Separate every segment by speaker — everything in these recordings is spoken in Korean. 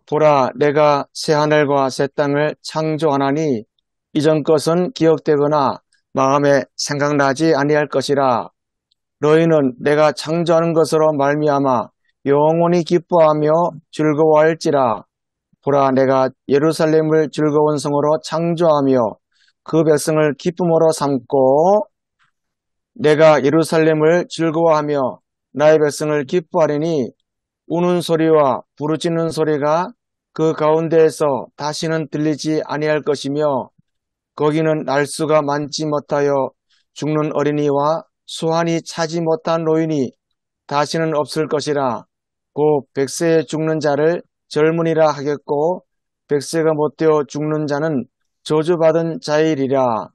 Speaker 1: 보라, 내가 새 하늘과 새 땅을 창조하나니 이전 것은 기억되거나 마음에 생각나지 아니할 것이라. 너희는 내가 창조하는 것으로 말미암아 영원히 기뻐하며 즐거워할지라. 보라, 내가 예루살렘을 즐거운 성으로 창조하며 그 백성을 기쁨으로 삼고 내가 예루살렘을 즐거워하며 나의 백성을 기뻐하리니 우는 소리와 부르짖는 소리가 그 가운데에서 다시는 들리지 아니할 것이며 거기는 날수가 많지 못하여 죽는 어린이와 수완이 차지 못한 노인이 다시는 없을 것이라. 곧 백세에 죽는 자를 젊은이라 하겠고 백세가 못되어 죽는 자는 저주받은 자이리라.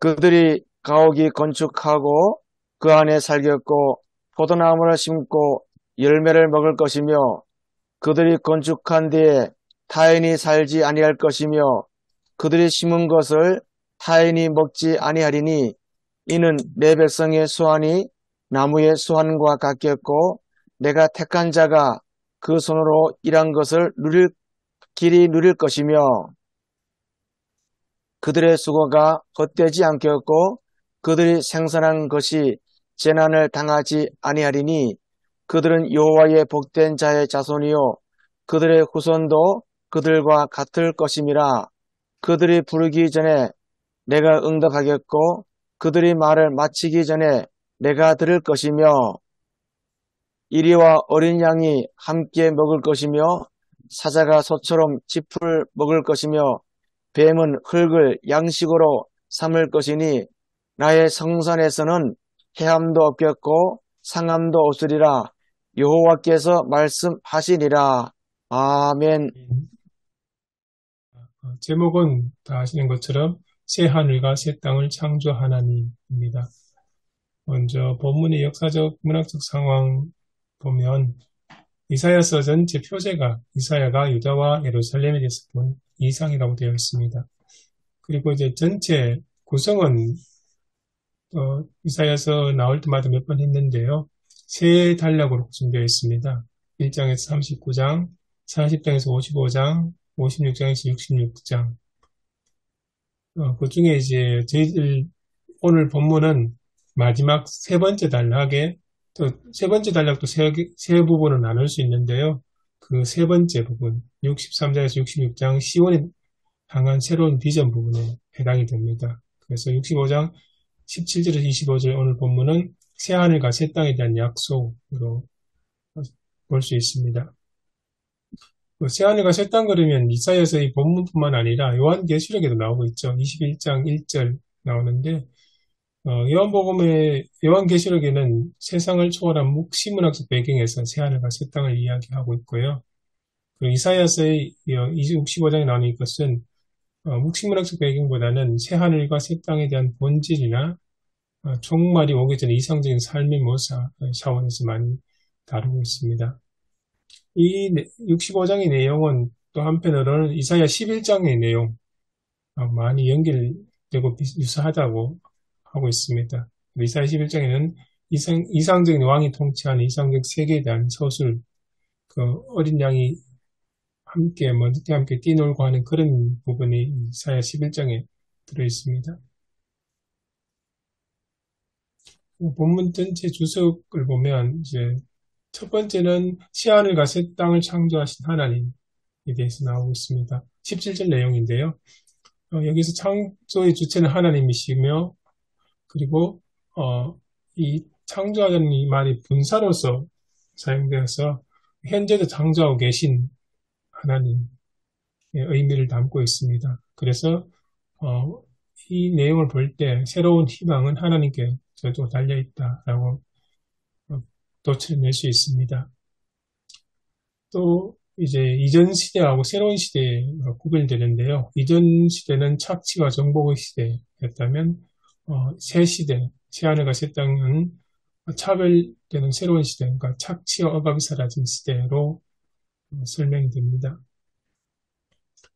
Speaker 1: 그들이 가옥이 건축하고 그 안에 살겠고 포도나무를 심고 열매를 먹을 것이며 그들이 건축한 뒤에 타인이 살지 아니할 것이며 그들이 심은 것을 타인이 먹지 아니하리니 이는 내 백성의 수완이 나무의 수완과 같겠고 내가 택한 자가 그 손으로 일한 것을 길이 누릴 것이며 그들의 수고가 헛되지 않겠고 그들이 생산한 것이 재난을 당하지 아니하리니 그들은 여호와의 복된 자의 자손이요 그들의 후손도 그들과 같을 것임이라. 그들이 부르기 전에 내가 응답하겠고 그들이 말을 마치기 전에 내가 들을 것이며 이리와 어린 양이 함께 먹을 것이며 사자가 소처럼 짚을 먹을 것이며 뱀은 흙을 양식으로 삼을 것이니 나의 성산에서는 해함도 없겠고 상함도 없으리라. 여호와께서 말씀하시니라. 아멘.
Speaker 2: 제목은 다 아시는 것처럼 새 하늘과 새 땅을 창조하나님입니다. 먼저 본문의 역사적 문학적 상황 보면 이사야서 전체 표제가 이사야가 유다와 예루살렘에 대해서 본 이상이라고 되어 있습니다. 그리고 이제 전체 구성은 이사야서 나올 때마다 몇 번 했는데요. 세 단락으로 구성되어 있습니다. 1장에서 39장, 40장에서 55장, 56장에서 66장. 그 중에 이제 저희들 오늘 본문은 마지막 세 번째 단락에 또 세 번째 단락도 세 부분을 나눌 수 있는데요. 그 세 번째 부분, 63장에서 66장 시온에 향한 새로운 비전 부분에 해당이 됩니다. 그래서 65장 17절에서 25절 오늘 본문은 새하늘과 새 땅에 대한 약속으로 볼 수 있습니다. 새하늘과 새 땅 그러면 이사야서의 본문뿐만 아니라 요한계시록에도 나오고 있죠. 21장 1절 나오는데 요한계시록에는 세상을 초월한 묵시문학적 배경에서 새하늘과 새 땅을 이야기하고 있고요. 그리고 이사야서의 65장에 나오는 이것은 묵시문학적 배경보다는 새하늘과 새 땅에 대한 본질이나 종말이 오기 전에 이상적인 삶의 모사 차원에서 많이 다루고 있습니다. 이 65장의 내용은 또 한편으로는 이사야 11장의 내용 많이 연결되고 유사하다고 하고 있습니다. 이사야 11장에는 이상적인 왕이 통치하는 이상적 세계에 대한 서술, 그 어린 양이 함께 뛰놀고 하는 그런 부분이 이사야 11장에 들어있습니다. 본문 전체 주석을 보면 이제 첫 번째는 새하늘과 새 땅을 창조하신 하나님에 대해서 나오고 있습니다. 17절 내용인데요. 여기서 창조의 주체는 하나님이시며 그리고 이 창조하자는 이 말이 분사로서 사용되어서 현재도 창조하고 계신 하나님의 의미를 담고 있습니다. 그래서 이 내용을 볼 때 새로운 희망은 하나님께 저도 달려있다라고 도출해낼 수 있습니다. 또 이제 이전 시대하고 새로운 시대가 구별되는데요. 이전 시대는 착취와 정복의 시대였다면 새 시대, 새하늘과 새 땅은 차별되는 새로운 시대, 그러니까 착취와 억압이 사라진 시대로 설명이 됩니다.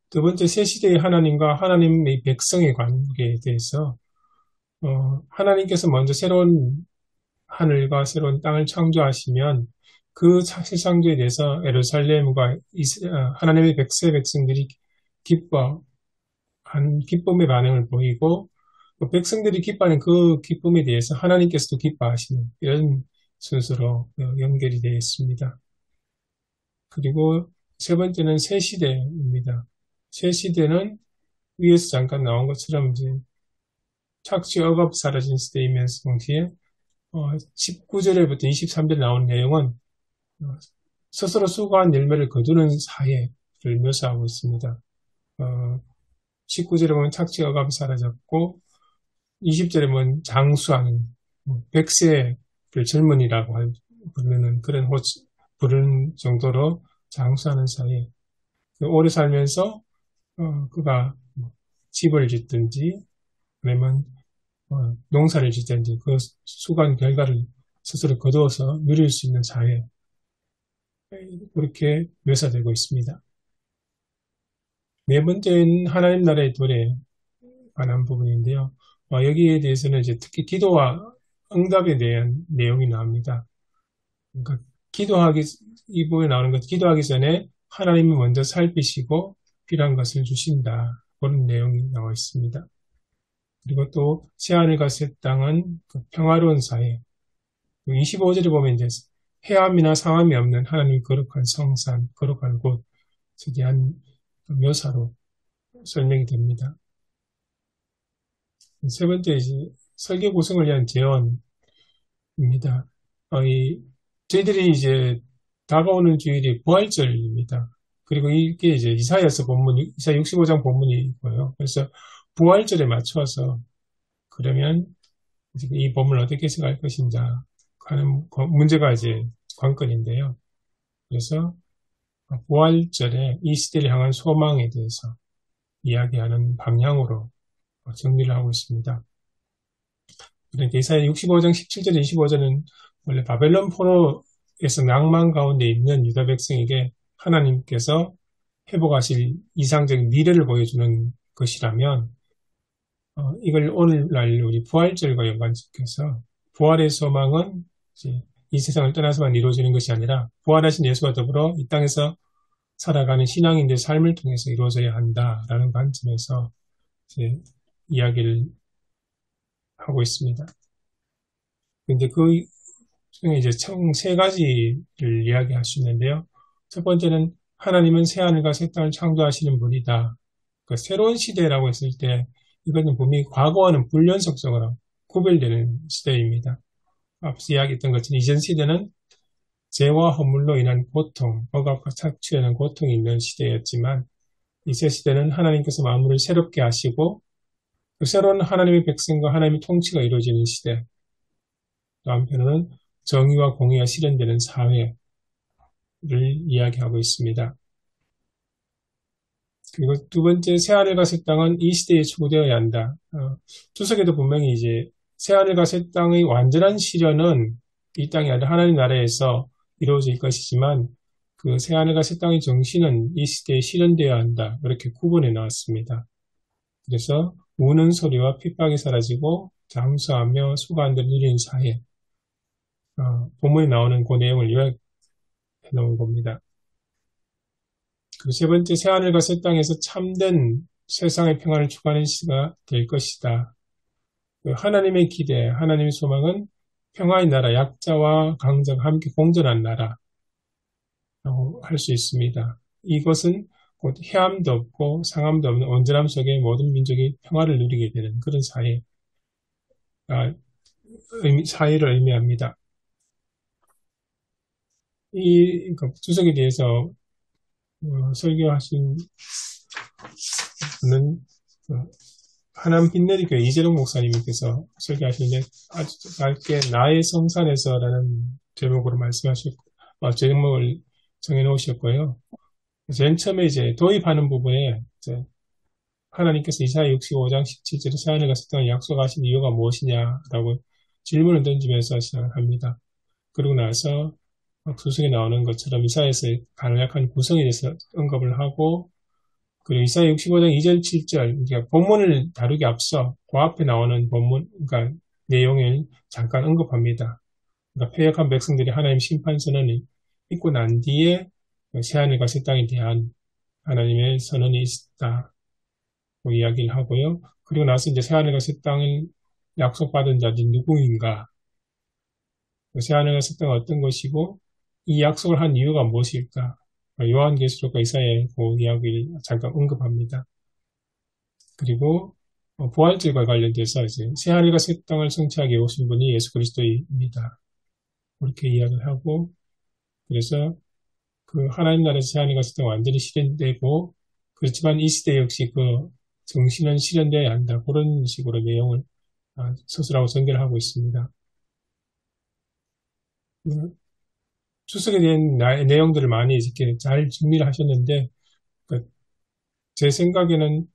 Speaker 2: 두 번째, 새 시대의 하나님과 하나님의 백성의 관계에 대해서 하나님께서 먼저 새로운 하늘과 새로운 땅을 창조하시면 그 사실상조에 대해서 예루살렘과 하나님의 백성들이 기쁨의 반응을 보이고 그 백성들이 기뻐하는 그 기쁨에 대해서 하나님께서도 기뻐하시는 이런 순서로 연결이 되어 있습니다. 그리고 세 번째는 새 시대입니다. 새 시대는 위에서 잠깐 나온 것처럼 이제 착취 억압 사라진 시대이면서 동시에 19절에부터 23절 나온 내용은 스스로 수고한 열매를 거두는 사회를 묘사하고 있습니다. 19절에 보면 착취 억압이 사라졌고 20절에 보면 장수하는 백세를 젊은이라고 부르는 부르는 정도로 장수하는 사회. 오래 살면서 그가 집을 짓든지 아니면 농사를 짓든지 그 수고한 결과를 스스로 거두어서 누릴 수 있는 사회. 그렇게 묘사되고 있습니다. 네 번째는 하나님 나라의 도래에 관한 부분인데요. 여기에 대해서는 이제 특히 기도와 응답에 대한 내용이 나옵니다. 그러니까 이 부분에 나오는 것, 기도하기 전에 하나님이 먼저 살피시고 필요한 것을 주신다. 그런 내용이 나와 있습니다. 그리고 또 새하늘과 새 땅은 그 평화로운 사회. 25절에 보면 이제 해함이나 상함이 없는 하나님의 거룩한 성산, 거룩한 곳에 대한 묘사로 설명이 됩니다. 세 번째, 이제 설계 구성을 위한 제언입니다. 저희들이 이제 다가오는 주일이 부활절입니다. 그리고 이게 이제 이사야 65장 본문이고요. 그래서 부활절에 맞춰서 그러면 이 본문을 어떻게 해석할 것인가 하는 문제가 이제 관건인데요. 그래서 부활절에 이 시대를 향한 소망에 대해서 이야기하는 방향으로 정리를 하고 있습니다. 그러니까 이사야 65장 17절 25절은 원래 바벨론 포로에서 낭만 가운데 있는 유다 백성에게 하나님께서 회복하실 이상적인 미래를 보여주는 것이라면 이걸 오늘날 우리 부활절과 연관시켜서 부활의 소망은 이제 이 세상을 떠나서만 이루어지는 것이 아니라 부활하신 예수와 더불어 이 땅에서 살아가는 신앙인들의 삶을 통해서 이루어져야 한다라는 관점에서 이제 이야기를 하고 있습니다. 근데 그 중에 이제 총 세 가지를 이야기할 수 있는데요. 첫 번째는 하나님은 새하늘과 새 땅을 창조하시는 분이다. 그 새로운 시대라고 했을 때 이것은 분명히 과거와는 불연속성으로 구별되는 시대입니다. 앞서 이야기했던 것처럼 이전 시대는 죄와 허물로 인한 고통, 억압과 착취에 대한 고통이 있는 시대였지만 이 새 시대는 하나님께서 만물을 새롭게 하시고 그 새로운 하나님의 백성과 하나님의 통치가 이루어지는 시대. 또 한편으로는 정의와 공의가 실현되는 사회를 이야기하고 있습니다. 그리고 두 번째, 새하늘과 새 땅은 이 시대에 추구되어야 한다. 주석에도 분명히 이제 새하늘과 새 땅의 완전한 실현은 이 땅이 아니라 하나님 나라에서 이루어질 것이지만 그 새하늘과 새 땅의 정신은 이 시대에 실현되어야 한다. 이렇게 구분해 나왔습니다. 그래서 우는 소리와 핍박이 사라지고 장수하며 수고한들 누리는 사회. 본문에 나오는 그 내용을 요약해 놓은 겁니다. 그리고 세 번째, 새하늘과 새 땅에서 참된 세상의 평안을 추구하는 시대가 될 것이다. 하나님의 기대, 하나님의 소망은 평화의 나라, 약자와 강자가 함께 공존한 나라라고 할 수 있습니다. 이것은 곧 해함도 없고 상함도 없는 온전함 속에 모든 민족이 평화를 누리게 되는 그런 사회를 의미합니다. 이 주석에 대해서 설교하신 분은 하남 빛내리교회 이재동 목사님께서 설교하시는데 아주 짧게 나의 성산에서라는 제목으로 제목을 정해놓으셨고요. 맨 처음에 이제 도입하는 부분에 이제 하나님께서 이사야 65장 17절에 새하늘과 새 땅을 약속하신 이유가 무엇이냐라고 질문을 던지면서 시작을 합니다. 그러고 나서 구성에 나오는 것처럼 이사야에서의 간략한 구성에 대해서 언급을 하고 그리고 이사야 65장 2절 7절 그러니까 본문을 다루기 앞서 그 앞에 나오는 내용을 잠깐 언급합니다. 그러니까 패역한 백성들이 하나님 심판 선언을 있고 난 뒤에 새하늘과 새 땅에 대한 하나님의 선언이 있다고 이야기를 하고요. 그리고 나서 이제 새하늘과 새 땅을 약속받은 자들이 누구인가? 새하늘과 새 땅은 어떤 것이고 이 약속을 한 이유가 무엇일까? 요한계시록과 이사야의 그 이야기를 잠깐 언급합니다. 그리고 부활절과 관련돼서 이제 새하늘과 새 땅을 성취하게 오신 분이 예수 그리스도입니다. 그렇게 이야기를 하고 그래서 그 하나님 나라에서 새하늘과 새 땅은 완전히 실현되고 그렇지만 이 시대 역시 그 정신은 실현되어야 한다. 그런 식으로 내용을 서술하고 전개를 하고 있습니다. 그 추석에 대한 내용들을 많이 이렇게 잘 정리를 하셨는데 그 제 생각에는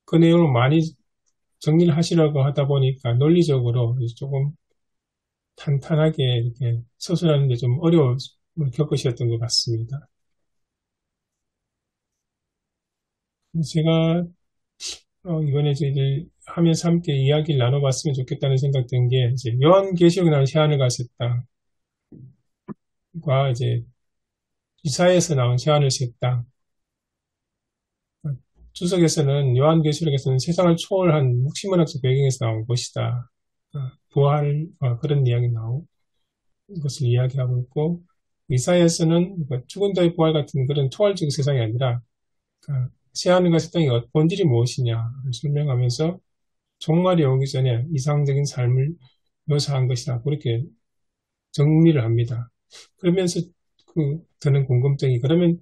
Speaker 2: 그 내용을 많이 정리를 하시려고 하다 보니까 논리적으로 조금 탄탄하게 이렇게 서술하는 데 좀 어려움을 겪으셨던 것 같습니다. 제가 이번에 저희들 하면서 함께 이야기를 나눠봤으면 좋겠다는 생각 든 게 이제 요한계시록에 나온 새하늘 갔을 땅과 이제 이사야에서 나온 새하늘 새 땅, 주석에서는 요한계시록에서는 세상을 초월한 묵시문학적 배경에서 나온 것이다. 부활 그런 이야기 나오고 것을 이야기하고 있고 이사야에서는 죽은 자의 부활 같은 그런 초월적 세상이 아니라 새하늘과 새 땅의 본질이 무엇이냐를 설명하면서 종말이 오기 전에 이상적인 삶을 묘사한 것이다. 그렇게 정리를 합니다. 그러면서 드는 궁금증이 그러면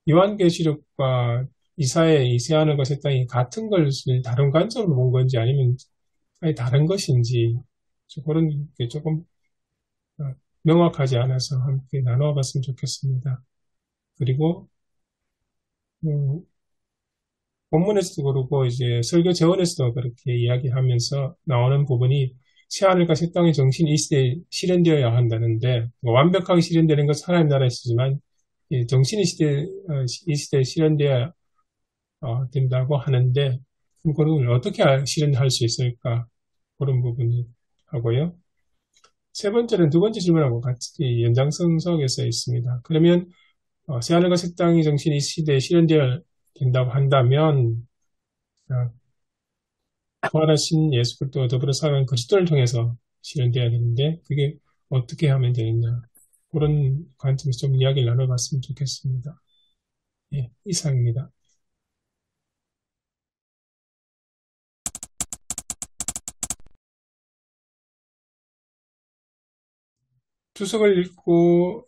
Speaker 2: 요한계시록과 이사야의 이 새하늘과 새 땅이 같은 것을 다른 관점으로 본 건지 아니면 아예 다른 것인지 그런 게 조금 명확하지 않아서 함께 나누어 봤으면 좋겠습니다. 그리고 본문에서도 그렇고 이제 설교 재원에서도 그렇게 이야기하면서 나오는 부분이 새하늘과 새 땅의 정신이 이 시대에 실현되어야 한다는데 완벽하게 실현되는 것은 하나님 나라이지만 정신이 이 시대에 실현되어야 된다고 하는데 그걸 어떻게 실현할 수 있을까 그런 부분이 하고요. 세 번째는 두 번째 질문하고 같이 연장선 속에서 있습니다. 그러면 새하늘과 새 땅의 정신이 이 시대에 실현되어야 된다고 한다면 부활하신 예수 그리스도와 더불어 살아가는 그리스도를 통해서 실현돼야 되는데 그게 어떻게 하면 되느냐 그런 관점에서 좀 이야기를 나눠봤으면 좋겠습니다. 예, 이상입니다. 주석을 읽고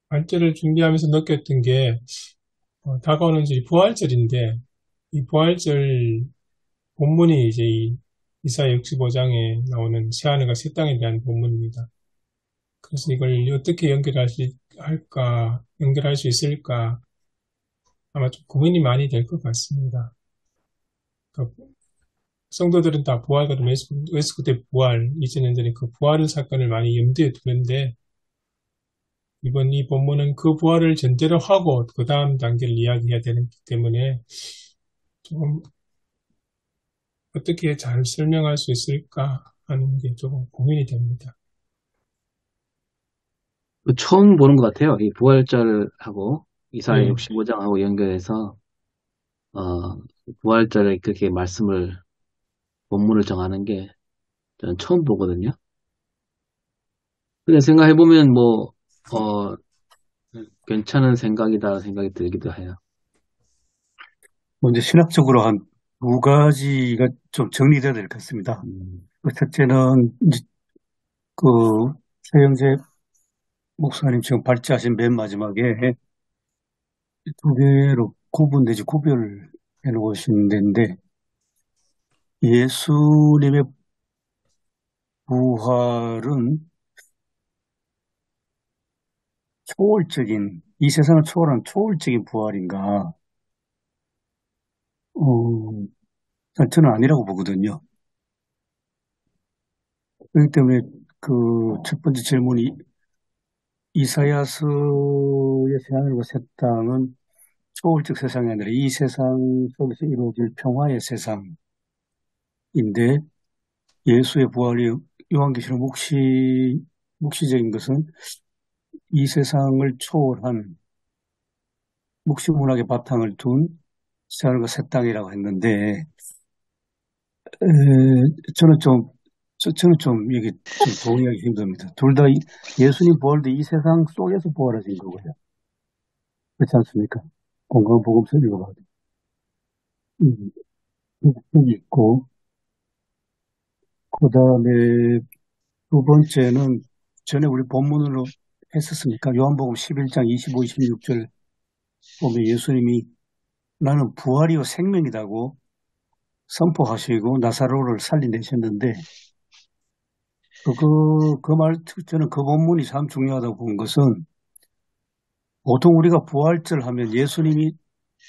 Speaker 2: 관절을 준비하면서 느꼈던 게 다가오는 절이 부활절인데 이 부활절 본문이 이제 이사야 65장에 나오는 새하늘과 새 땅에 대한 본문입니다. 그래서 이걸 어떻게 연결할 수 있을까 아마 좀 고민이 많이 될 것 같습니다. 그러니까 성도들은 다 부활과 예수 그때 부활, 2000년 전에 그 부활의 사건을 많이 염두에 두는데 이번 이 본문은 그 부활을 전제로 하고 그 다음 단계를 이야기해야 되기 때문에 조금 어떻게 잘 설명할 수 있을까 하는 게 조금 고민이 됩니다.
Speaker 3: 처음 보는 것 같아요. 이 부활절하고 이사야
Speaker 2: 예,
Speaker 3: 65장하고 연결해서 부활절에 그렇게 본문을 정하는 게 저는 처음 보거든요. 근데 생각해보면 괜찮은 생각이다 생각이 들기도 해요.
Speaker 4: 먼저 신학적으로 한 두 가지가 좀 정리돼야 될 것 같습니다. 첫째는 이제 그 최영재 목사님 지금 발제하신 맨 마지막에 두 개로 구분 내지 구별해 놓으신 데인데 예수님의 부활은 초월적인 이 세상을 초월한 초월적인 부활인가? 저는 아니라고 보거든요. 그렇기 때문에 그 첫 번째 질문이 이사야서의 새하늘과 새 땅은 초월적 세상이 아니라 이 세상 속에서 이루어질 평화의 세상인데 예수의 부활이 요한계시록 묵시적인 것은 이 세상을 초월한 묵시문학의 바탕을 둔 하늘과 새 땅이라고 했는데, 저는 좀 이게 좀 동의하기 힘듭니다. 둘 다 예수님 부활도 이 세상 속에서 부활하신 거고요. 그렇지 않습니까? 건강보험서 읽어봐도. 음, 여기 있고, 그 다음에 두 번째는 전에 우리 본문으로 했었으니까 요한복음 11장 25, 26절 보면 예수님이 나는 부활이요 생명이라고 선포하시고 나사로를 살려내셨는데 저는 그 본문이 참 중요하다고 본 것은 보통 우리가 부활절 하면 예수님이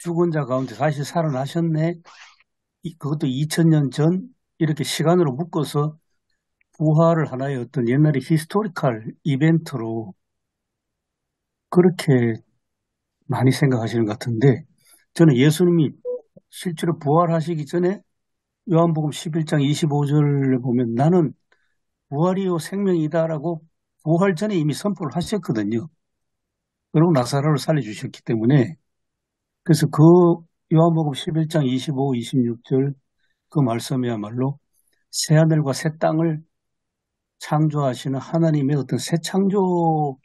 Speaker 4: 죽은 자 가운데 다시 살아나셨네. 그것도 2000년 전 이렇게 시간으로 묶어서 부활을 하나의 어떤 옛날의 히스토리컬 이벤트로 그렇게 많이 생각하시는 것 같은데 저는 예수님이 실제로 부활하시기 전에 요한복음 11장 25절을 보면 나는 부활이요 생명이다라고 부활 전에 이미 선포를 하셨거든요. 그리고 나사로를 살려주셨기 때문에 그래서 그 요한복음 11장 25, 26절 그 말씀이야말로 새하늘과 새 땅을 창조하시는 하나님의 어떤 새 창조하고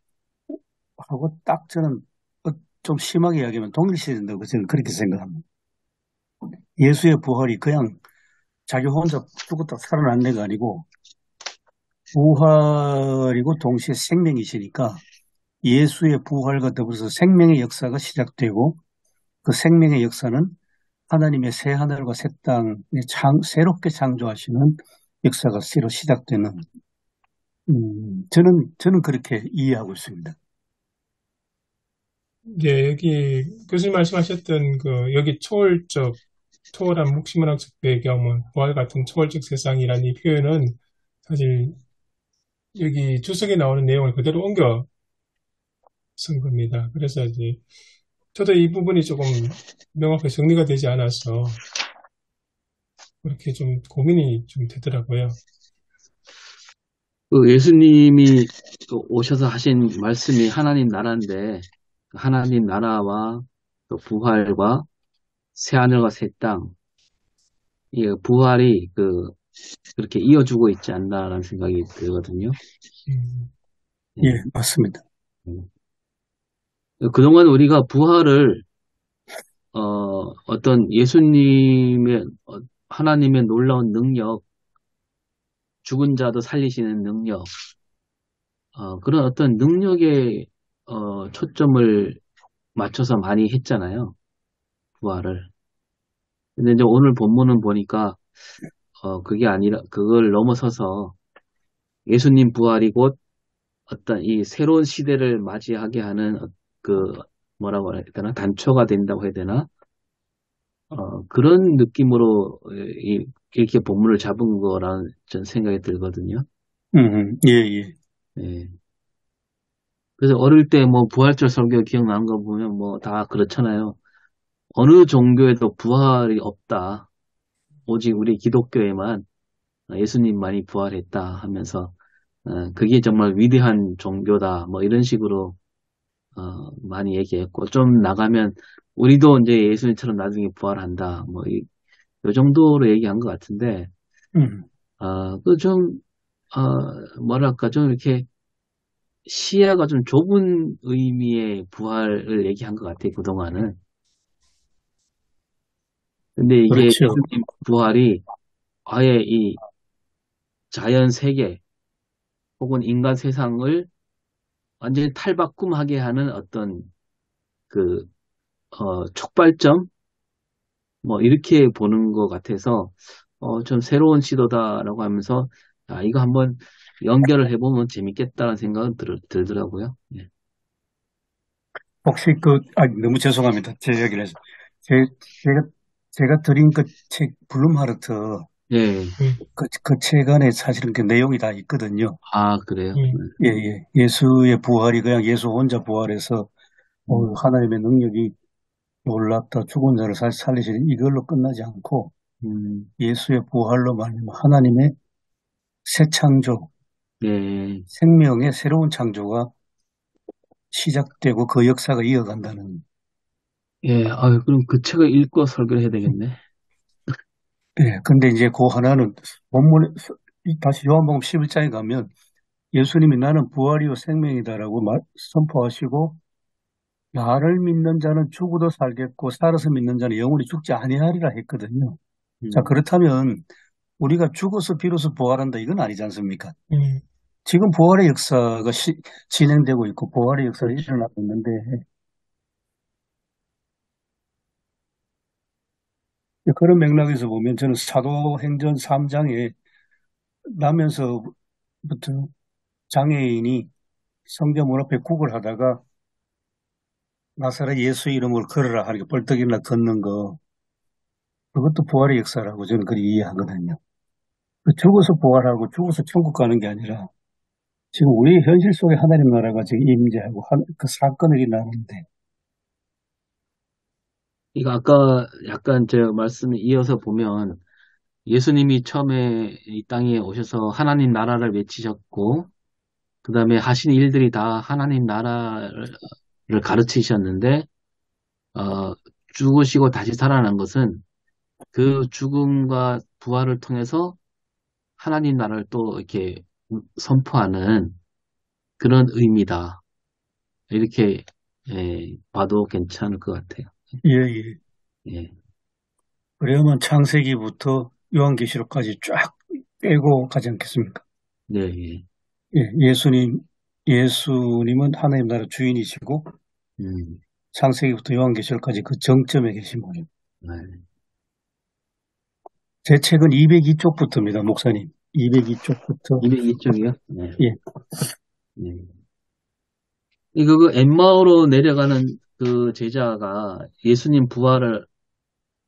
Speaker 4: 딱 저는 좀 심하게 이야기하면 동일시된다고 저는 그렇게 생각합니다. 예수의 부활이 그냥 자기 혼자 죽었다 살아난 데가 아니고 부활이고 동시에 생명이시니까 예수의 부활과 더불어서 생명의 역사가 시작되고 그 생명의 역사는 하나님의 새 하늘과 새 땅에 새롭게 창조하시는 역사가 새로 시작되는 저는 그렇게 이해하고 있습니다.
Speaker 2: 이제 여기 교수님 말씀하셨던 그 여기 초월한 묵시문학적 배경은 부활 같은 초월적 세상이라는 이 표현은 사실 여기 주석에 나오는 내용을 그대로 옮겨 쓴 겁니다. 그래서 이제 저도 이 부분이 조금 명확하게 정리가 되지 않아서 그렇게 좀 고민이 좀 되더라고요.
Speaker 3: 그 예수님이 오셔서 하신 말씀이 하나님 나라인데 하나님 나라와 또 부활과 새 하늘과 새 땅, 이 부활이 그렇게 이어주고 있지 않나라는 생각이 들거든요.
Speaker 4: 예, 맞습니다.
Speaker 3: 그동안 우리가 부활을 어떤 예수님의 하나님의 놀라운 능력, 죽은 자도 살리시는 능력, 그런 어떤 능력에 초점을 맞춰서 많이 했잖아요. 부활을. 근데 이제 오늘 본문은 보니까 그게 아니라 그걸 넘어서서 예수님 부활이 곧 어떤 이 새로운 시대를 맞이하게 하는 그 뭐라고 해야 되나 단초가 된다고 해야 되나 그런 느낌으로 이렇게 본문을 잡은 거라는 전 생각이 들거든요.
Speaker 4: 예, 예.
Speaker 3: 예. 그래서 어릴 때 뭐 부활절 설교 기억나는 거 보면 뭐 다 그렇잖아요. 어느 종교에도 부활이 없다. 오직 우리 기독교에만 예수님만이 부활했다 하면서 그게 정말 위대한 종교다. 뭐 이런 식으로 많이 얘기했고 좀 나가면 우리도 이제 예수님처럼 나중에 부활한다. 뭐 이 정도로 얘기한 것 같은데
Speaker 4: 음,
Speaker 3: 좀 뭐랄까 좀 이렇게 시야가 좀 좁은 의미의 부활을 얘기한 것 같아요. 그동안은. 근데 이게
Speaker 4: 그렇죠.
Speaker 3: 예수님 부활이 아예 이 자연 세계 혹은 인간 세상을 완전히 탈바꿈하게 하는 어떤 그 촉발점 뭐 이렇게 보는 것 같아서 좀 새로운 시도다라고 하면서 이거 한번 연결을 해보면 재밌겠다는 생각은 들더라고요. 예.
Speaker 4: 혹시 너무 죄송합니다. 제 이야기를 해서. 제가, 제가 드린 그 책, 블룸하르트,
Speaker 3: 예.
Speaker 4: 그 책 안에 사실은 그 내용이 다 있거든요.
Speaker 3: 아, 그래요?
Speaker 4: 예, 예. 예수의 부활이 그냥 예수 혼자 부활해서,
Speaker 3: 음,
Speaker 4: 하나님의 능력이 놀랍다. 죽은 자를 살리시는 이걸로 끝나지 않고,
Speaker 3: 음,
Speaker 4: 예수의 부활로 말미암아 하나님의 새 창조,
Speaker 3: 네.
Speaker 4: 생명의 새로운 창조가 시작되고 그 역사가 이어간다는.
Speaker 3: 예, 아유, 그럼 그 책을 읽고 설교를 해야 되겠네.
Speaker 4: 예, 근데 이제 그 하나는 본문에 다시 요한복음 11장에 가면 예수님이 나는 부활이요 생명이다라고 선포하시고 나를 믿는 자는 죽어도 살겠고 살아서 믿는 자는 영원히 죽지 아니하리라 했거든요. 자,
Speaker 3: 음,
Speaker 4: 그렇다면 우리가 죽어서 비로소 부활한다 이건 아니지 않습니까?
Speaker 2: 음,
Speaker 4: 지금 부활의 역사가 진행되고 있고 부활의 역사가
Speaker 3: 그렇죠.
Speaker 4: 일어나고 있는데 그런 맥락에서 보면 저는 사도행전 3장에 나면서부터 장애인이 성전 문 앞에 구걸하다가 나사렛 예수 이름을 걸으라 하니까 벌떡 일어나 걷는 거 그것도 부활의 역사라고 저는 그렇게 이해하거든요. 죽어서 부활하고 죽어서 천국 가는 게 아니라 지금 우리 현실 속에 하나님 나라가 지금 임재하고 그 사건을 일어나는데
Speaker 3: 이거 아까 약간 제 말씀에 이어서 보면 예수님이 처음에 이 땅에 오셔서 하나님 나라를 외치셨고, 그 다음에 하신 일들이 다 하나님 나라를 가르치셨는데, 어, 죽으시고 다시 살아난 것은 그 죽음과 부활을 통해서 하나님 나라를 또 이렇게 선포하는 그런 의미다. 이렇게 봐도 괜찮을 것 같아요.
Speaker 4: 예, 예.
Speaker 3: 예,
Speaker 4: 그러면 창세기부터 요한계시록까지 쫙 빼고 가지 않겠습니까?
Speaker 3: 예, 예.
Speaker 4: 예, 예수님은 하나님 나라 주인이시고
Speaker 3: 음,
Speaker 4: 창세기부터 요한계시록까지 그 정점에 계신 분입니다.
Speaker 3: 네.
Speaker 4: 제 책은 202쪽부터입니다, 목사님. 202쪽부터.
Speaker 3: 202쪽이요? 네.
Speaker 4: 예,
Speaker 3: 네. 이거 그 엠마오로 내려가는 그 제자가 예수님 부활을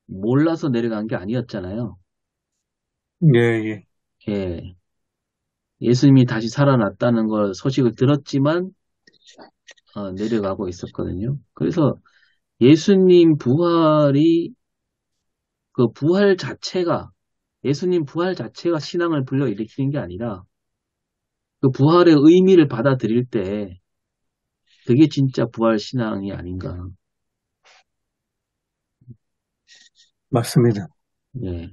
Speaker 3: 몰라서 내려간 게 아니었잖아요.
Speaker 4: 예, 예.
Speaker 3: 예. 예수님이 다시 살아났다는 걸 소식을 들었지만 내려가고 있었거든요. 그래서 예수님 부활이 그 부활 자체가 예수님 부활 자체가 신앙을 불러일으키는 게 아니라 그 부활의 의미를 받아들일 때 그게 진짜 부활 신앙이 아닌가.
Speaker 4: 맞습니다.
Speaker 3: 예.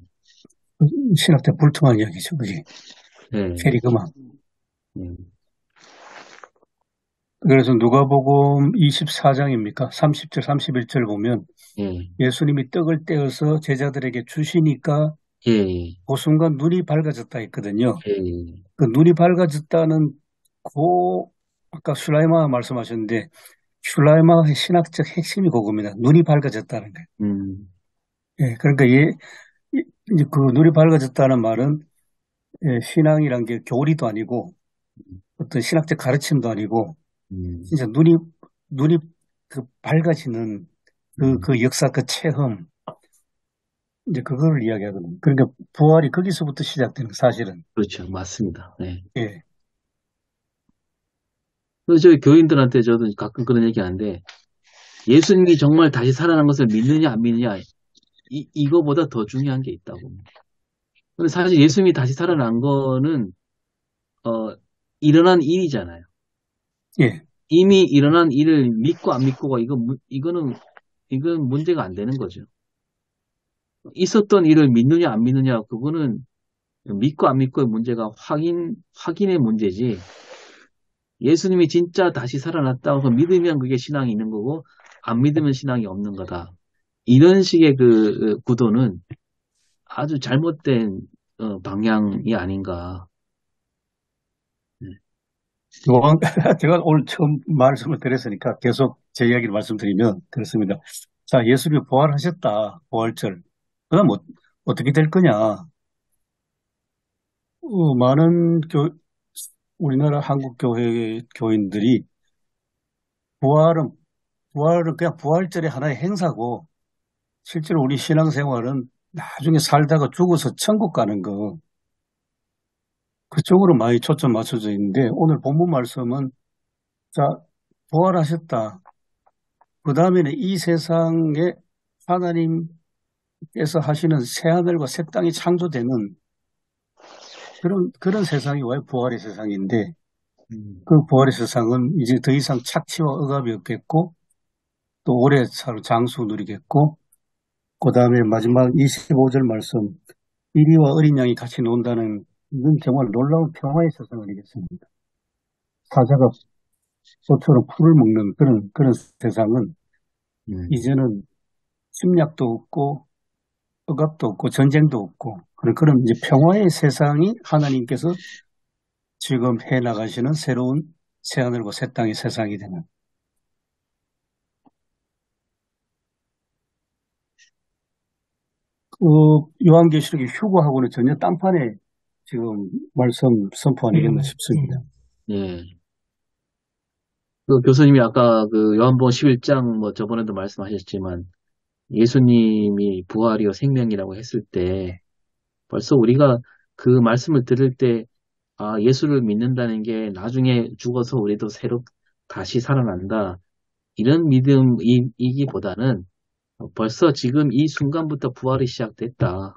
Speaker 4: 신학대 불통한 이야기죠, 그게.
Speaker 3: 예.
Speaker 4: 캐리 그만.
Speaker 3: 예.
Speaker 4: 그래서 누가복음 24장입니까? 30절, 31절 보면
Speaker 3: 예.
Speaker 4: 예수님이 떡을 떼어서 제자들에게 주시니까
Speaker 3: 예.
Speaker 4: 그 순간 눈이 밝아졌다 했거든요.
Speaker 3: 예.
Speaker 4: 그 눈이 밝아졌다는 그 아까 슐라이마 말씀하셨는데 슐라이마의 신학적 핵심이 그겁니다. 눈이 밝아졌다는 거예요.
Speaker 3: 음.
Speaker 4: 예, 그러니까 이제 그 눈이 밝아졌다는 말은 신앙이란 게 교리도 아니고 어떤 신학적 가르침도 아니고
Speaker 3: 음.
Speaker 4: 진짜 눈이 그 밝아지는
Speaker 3: 음.
Speaker 4: 그 역사 그 체험 이제 그거를 이야기하거든요. 그러니까 부활이 거기서부터 시작되는 거, 사실은.
Speaker 3: 그렇죠. 맞습니다. 네.
Speaker 4: 예,
Speaker 3: 그래서 저희 교인들한테 저도 가끔 그런 얘기 하는데, 예수님이 정말 다시 살아난 것을 믿느냐, 안 믿느냐, 이거보다 더 중요한 게 있다고. 근데 사실 예수님이 다시 살아난 거는, 어, 일어난 일이잖아요.
Speaker 4: 예,
Speaker 3: 이미 일어난 일을 믿고 안 믿고가, 이건 문제가 안 되는 거죠. 있었던 일을 믿느냐, 안 믿느냐, 그거는 믿고 안 믿고의 문제가 확인의 문제지. 예수님이 진짜 다시 살아났다고 해서 믿으면 그게 신앙이 있는 거고, 안 믿으면 신앙이 없는 거다. 이런 식의 그 구도는 아주 잘못된 방향이 아닌가. 네.
Speaker 4: 제가 오늘 처음 말씀을 드렸으니까 계속 제 이야기를 말씀드리면 그렇습니다. 자, 예수님이 부활하셨다. 부활절. 그다음 어떻게 될 거냐? 많은 우리나라 한국 교회 교인들이 부활은 그냥 부활절의 하나의 행사고 실제로 우리 신앙생활은 나중에 살다가 죽어서 천국 가는 거 그쪽으로 많이 초점 맞춰져 있는데 오늘 본문 말씀은 자, 부활하셨다. 그 다음에는 이 세상에 하나님께서 하시는 새하늘과 새 땅이 창조되는 그런 세상이 왜 부활의 세상인데 그 부활의 세상은 이제 더 이상 착취와 억압이 없겠고 또 오래 살 장수 누리겠고 그 다음에 마지막 25절 말씀 이리와 어린 양이 같이 논다는 이건 정말 놀라운 평화의 세상이겠습니다. 사자가 소처럼 풀을 먹는 그런 세상은 이제는 침략도 없고 억압도 없고 전쟁도 없고 그런 이제 평화의 세상이 하나님께서 지금 해 나가시는 새로운 새하늘과 새 땅의 세상이 되는 그 요한계시록의 휴거하고는 전혀 딴판의 지금 말씀 선포 아니겠나 싶습니다.
Speaker 3: 예. 그 교수님이 아까 그 요한복음 11장 뭐 저번에도 말씀하셨지만 예수님이 부활이요 생명이라고 했을 때 벌써 우리가 그 말씀을 들을 때 아, 예수를 믿는다는 게 나중에 죽어서 우리도 새로 다시 살아난다. 이런 믿음이기보다는 벌써 지금 이 순간부터 부활이 시작됐다.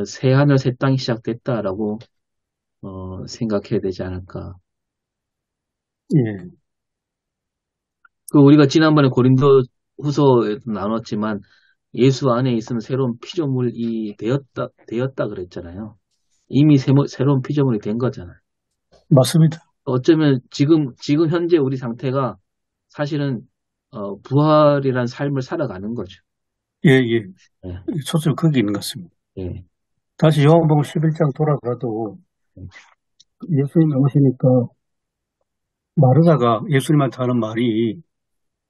Speaker 3: 새 하늘 새 땅이 시작됐다라고 생각해야 되지 않을까.
Speaker 4: 예,
Speaker 3: 그 우리가 지난번에 고린도 후서에도 나눴지만 예수 안에 있으면 새로운 피조물이 되었다 그랬잖아요. 이미 새로운 피조물이 된 거잖아요.
Speaker 4: 맞습니다.
Speaker 3: 어쩌면 지금 현재 우리 상태가 사실은 부활이란 삶을 살아가는 거죠.
Speaker 4: 예, 예.
Speaker 3: 예,
Speaker 4: 초점 거기 있는 것 같습니다.
Speaker 3: 예,
Speaker 4: 다시 요한복음 11장 돌아가도 예수님이 오시니까 마르다가 예수님한테 하는 말이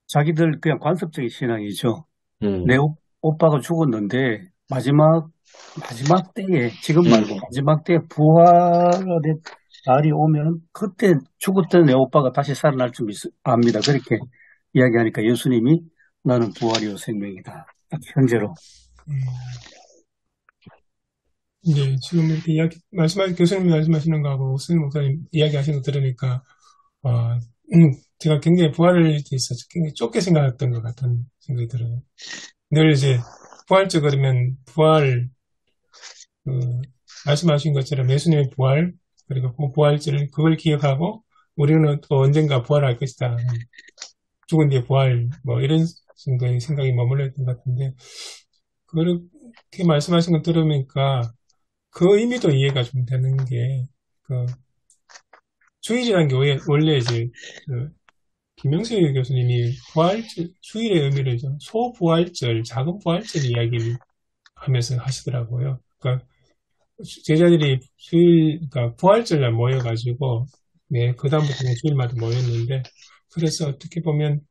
Speaker 4: 자기들 그냥 관습적인 신앙이죠.
Speaker 3: 예,
Speaker 4: 내 오빠가 죽었는데 마지막 때에 지금 말고 마지막 때에 부활의 날이 오면 그때 죽었던 내 오빠가 다시 살아날 줄 압니다. 그렇게 이야기하니까 예수님이 나는 부활이요 생명이다. 딱 현재로.
Speaker 2: 네, 지금 이렇게 교수님이 말씀하시는 거하고 스님 목사님 이야기하시는 거 들으니까, 제가 굉장히 부활에 대해서 굉장히 좁게 생각했던 것 같은 생각이 들어요. 늘 이제 부활절 그러면 말씀하신 것처럼 예수님의 부활, 그리고 그 부활절을 그걸 기억하고 우리는 또 언젠가 부활할 것이다. 죽은 뒤에 부활, 뭐 이런 정도의 생각이 머물러 있던 것 같은데, 그렇게 말씀하신 거 들으니까 그 의미도 이해가 좀 되는 게, 주일이라는 게 원래 이제, 김명수 교수님이 주일의 의미를 좀 소부활절, 작은 부활절 이야기를 하면서 하시더라고요. 그러니까 제자들이 그러니까 부활절날 모여가지고, 네, 그다음부터는 주일마다 모였는데, 그래서 어떻게 보면,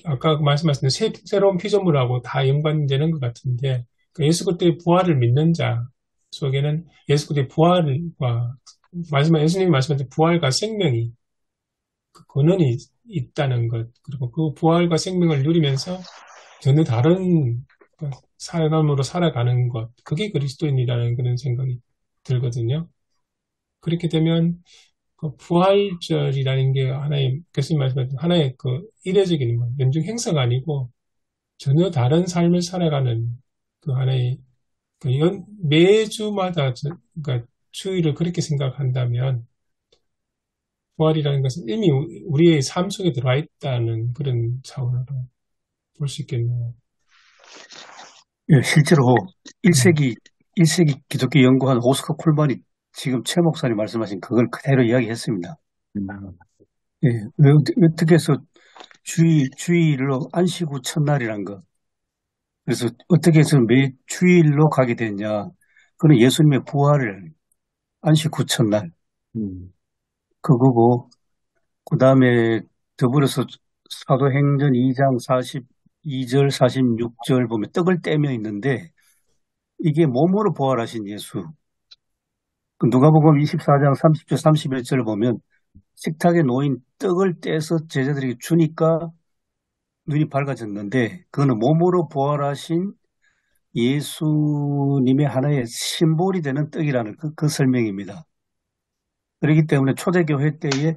Speaker 2: 아까 말씀하신 새로운 피조물하고 다 연관되는 것 같은데, 그 예수 그리스도의 부활을 믿는 자 속에는 예수 그리스도의 부활과 예수님이 말씀하신 부활과 생명이 그 근원이 있다는 것, 그리고 그 부활과 생명을 누리면서 전혀 다른 삶으로 살아가는 것, 그게 그리스도인이라는 그런 생각이 들거든요. 그렇게 되면 그 부활절이라는 게 교수님 말씀하신 하나의 그 이례적인 연중 행사가 아니고 전혀 다른 삶을 살아가는 그 하나의 매주마다 그러니까 주일을 그렇게 생각한다면 부활이라는 것은 이미 우리의 삶 속에 들어와 있다는 그런 차원으로 볼 수 있겠네요.
Speaker 4: 예, 실제로 1세기 기독교 연구한 오스카 콜만이 지금 최 목사님 말씀하신 그걸 그대로 이야기했습니다. 예, 어떻게 해서 주일로 안식 후 첫날이란 거. 그래서 어떻게 해서 매 주일로 가게 됐냐. 그는 예수님의 부활을 안식 후 첫날. 그거고, 그 다음에 더불어서 사도행전 2장 42절, 46절 보면 떡을 떼며 있는데 이게 몸으로 부활하신 예수. 누가복음 24장 30절, 31절 보면 식탁에 놓인 떡을 떼서 제자들에게 주니까 눈이 밝아졌는데 그거는 몸으로 부활하신 예수님의 하나의 심볼이 되는 떡이라는 그 설명입니다. 그렇기 때문에 초대교회 때에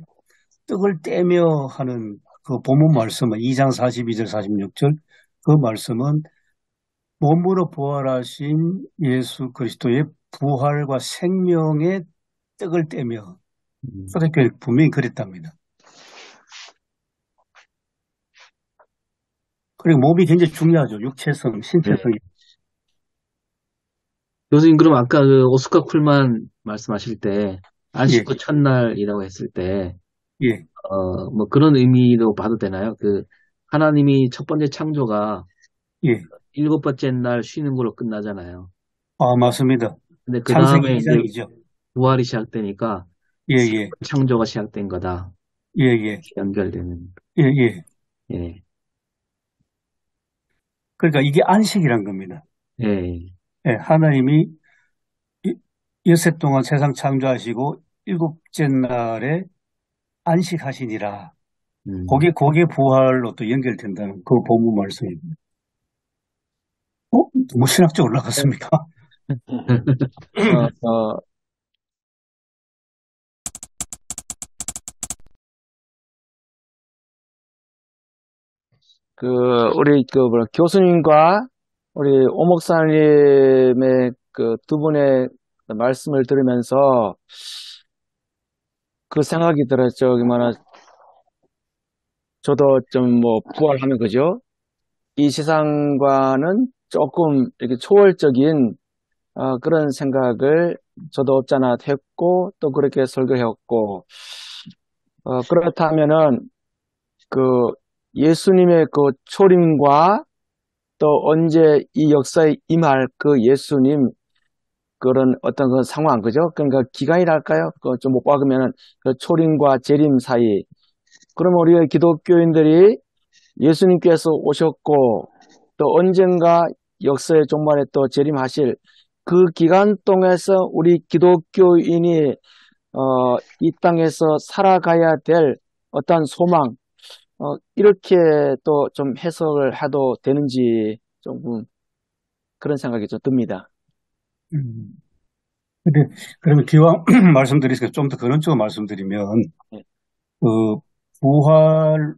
Speaker 4: 떡을 떼며 하는 그 본문 말씀은 2장 42절, 46절 그 말씀은 몸으로 부활하신 예수 그리스도의 부활과 생명의 떡을 떼며
Speaker 3: 음.
Speaker 4: 초대교회 분명히 그랬답니다. 그리고 몸이 굉장히 중요하죠. 육체성,
Speaker 3: 네.
Speaker 4: 신체성이.
Speaker 3: 교수님, 그럼 아까 그 오스카 쿨만 말씀하실 때,
Speaker 4: 예,
Speaker 3: 안식 후 첫날이라고 했을 때,
Speaker 4: 예,
Speaker 3: 뭐 그런 의미로 봐도 되나요? 그, 하나님이 첫 번째 창조가
Speaker 4: 예.
Speaker 3: 일곱 번째 날 쉬는 걸로 끝나잖아요.
Speaker 4: 아, 맞습니다.
Speaker 3: 근데 그
Speaker 4: 창세기
Speaker 3: 다음에 이제
Speaker 4: 2장이죠.
Speaker 3: 부활이 시작되니까,
Speaker 4: 예,
Speaker 3: 새로운
Speaker 4: 예,
Speaker 3: 창조가 시작된 거다.
Speaker 4: 예, 예,
Speaker 3: 연결되는.
Speaker 4: 예, 예.
Speaker 3: 예,
Speaker 4: 그러니까 이게 안식이란 겁니다.
Speaker 3: 예,
Speaker 4: 예, 하나님이 엿새 동안 세상 창조하시고 일곱째 날에 안식하시니라.
Speaker 3: 음.
Speaker 4: 그게 부활로 또 연결된다는 그 본문 말씀입니다. 너무 신학적으로 나갔습니까?
Speaker 1: 어, 어, 우리, 교수님과 우리 오 목사님의 그 두 분의 말씀을 들으면서 그 생각이 들었죠. 저도 좀 뭐 부활하면 그죠? 이 세상과는 조금 이렇게 초월적인 그런 생각을 저도 없잖아 했고 또 그렇게 설교했고 그렇다면은 그 예수님의 그 초림과 또 언제 이 역사에 임할 그 예수님 그런 어떤 그 상황 그죠? 그러니까 기간이랄까요? 좀 못 박으면은 그 초림과 재림 사이 그러면 우리가 기독교인들이 예수님께서 오셨고 또 언젠가 역사의 종말에 또 재림하실 그 기간 동에서 우리 기독교인이 이 땅에서 살아가야 될 어떤 소망 이렇게 또 좀 해석을 해도 되는지 조금 그런 생각이 좀 듭니다.
Speaker 4: 음. 근데 그러면 기왕 말씀드리니까 좀 더 근원적으로 말씀드리면
Speaker 1: 네.
Speaker 4: 그 부활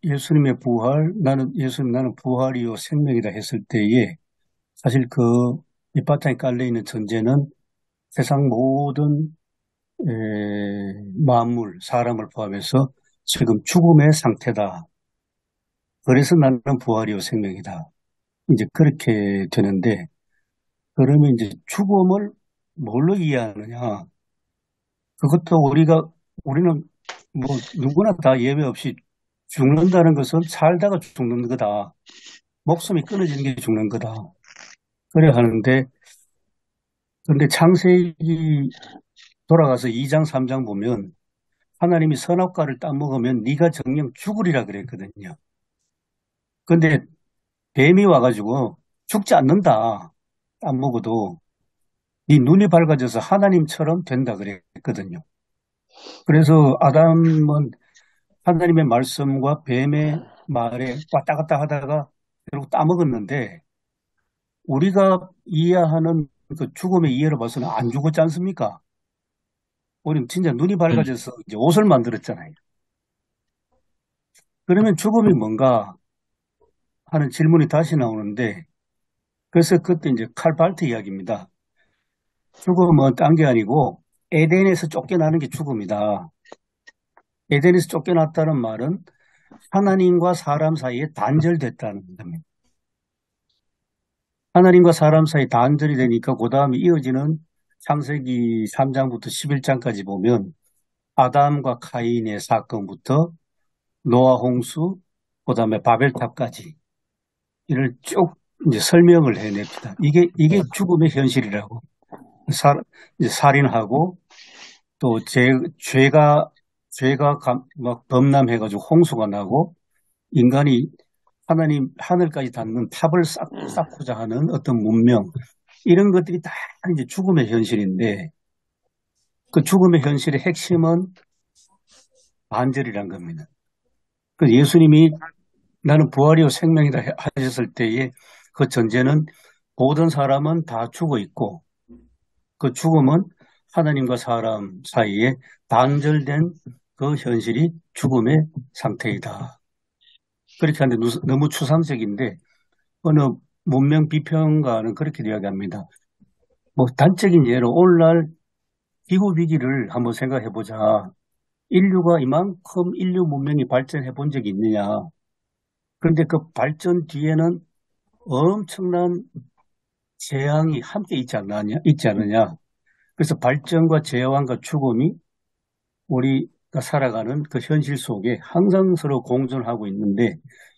Speaker 4: 예수님의 부활 나는 부활이요 생명이다 했을 때에 사실 그 밑바탕에 깔려 있는 전제는 세상 모든 만물 사람을 포함해서 지금 죽음의 상태다. 그래서 나는 부활이요 생명이다. 이제 그렇게 되는데 그러면 이제 죽음을 뭘로 이해하느냐? 그것도 우리는 뭐 누구나 다 예외 없이 죽는다는 것은 살다가 죽는 거다. 목숨이 끊어지는 게 죽는 거다. 그래 하는데, 그런데 창세기 돌아가서 2장, 3장 보면 하나님이 선악과를 따먹으면 네가 정녕 죽으리라 그랬거든요. 근데 뱀이 와가지고 죽지 않는다. 따먹어도 네 눈이 밝아져서 하나님처럼 된다 그랬거든요. 그래서 아담은 하나님의 말씀과 뱀의 말에 왔다 갔다 하다가 결국 따먹었는데 우리가 이해하는 그 죽음의 이해로 봐서는 안 죽었지 않습니까? 우리는 진짜 눈이 밝아져서 이제 옷을 만들었잖아요. 그러면 죽음이 뭔가 하는 질문이 다시 나오는데 그래서 그때 이제 칼발트 이야기입니다. 죽음은 딴 게 아니고 에덴에서 쫓겨나는 게 죽음이다. 에덴에서 쫓겨났다는 말은 하나님과 사람 사이에 단절됐다는 겁니다. 하나님과 사람 사이 단절이 되니까 그 다음에 이어지는 창세기 3장부터 11장까지 보면 아담과 카인의 사건부터 노아 홍수, 그 다음에 바벨탑까지 이를 쭉 이제 설명을 해냅니다. 이게 죽음의 현실이라고. 이제 살인하고 또 죄가 막 범람해가지고 홍수가 나고 인간이 하늘까지 닿는 탑을 쌓고자 하는 어떤 문명, 이런 것들이 다 이제 죽음의 현실인데, 그 죽음의 현실의 핵심은 반절이란 겁니다. 그 예수님이 나는 부활이요 생명이다 하셨을 때에 그 전제는 모든 사람은 다 죽어 있고, 그 죽음은 하나님과 사람 사이에 단절된 그 현실이 죽음의 상태이다. 그렇게 하는데 너무 추상적인데 어느 문명 비평가는 그렇게 이야기합니다. 뭐 단적인 예로 오늘날 기후 위기를 한번 생각해 보자. 인류가 이만큼 인류 문명이 발전해 본 적이 있느냐? 그런데 그 발전 뒤에는 엄청난 재앙이 함께 있지 않느냐? 그래서 발전과 재앙과 죽음이 우리가 살아가는 그 현실 속에 항상 서로 공존하고 있는데,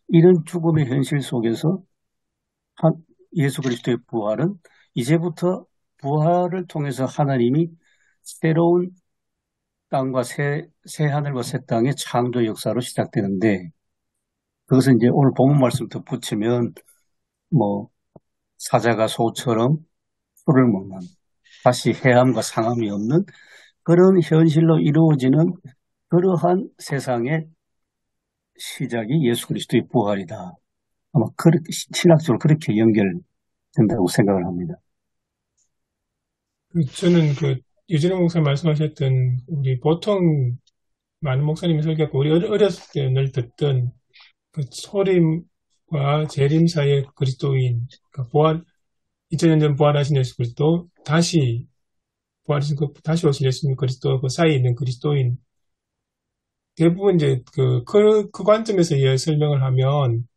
Speaker 4: 이런 죽음의 현실 속에서 예수 그리스도의 부활은 이제부터 부활을 통해서 하나님이 새로운 땅과 새 하늘과 새 땅의 창조 역사로 시작되는데, 그것은 이제 오늘 본문 말씀 덧붙이면 뭐 사자가 소처럼 풀을 먹는, 다시 해함과 상함이 없는 그런 현실로 이루어지는 그러한 세상의 시작이 예수 그리스도의 부활이다. 아마 그렇게 신학적으로 그렇게 연결된다고 생각을 합니다.
Speaker 2: 저는 유진호 목사님 말씀하셨던 우리 보통 많은 목사님이 설교하고 우리 어렸을 때 늘 듣던 그 소림과 재림 사이의 그리스도인, 그러니까 2000년 전 부활하신 예수 그리스도, 다시 오실 예수 그리스도, 그 사이에 있는 그리스도인. 대부분 이제 그 관점에서 설명을 하면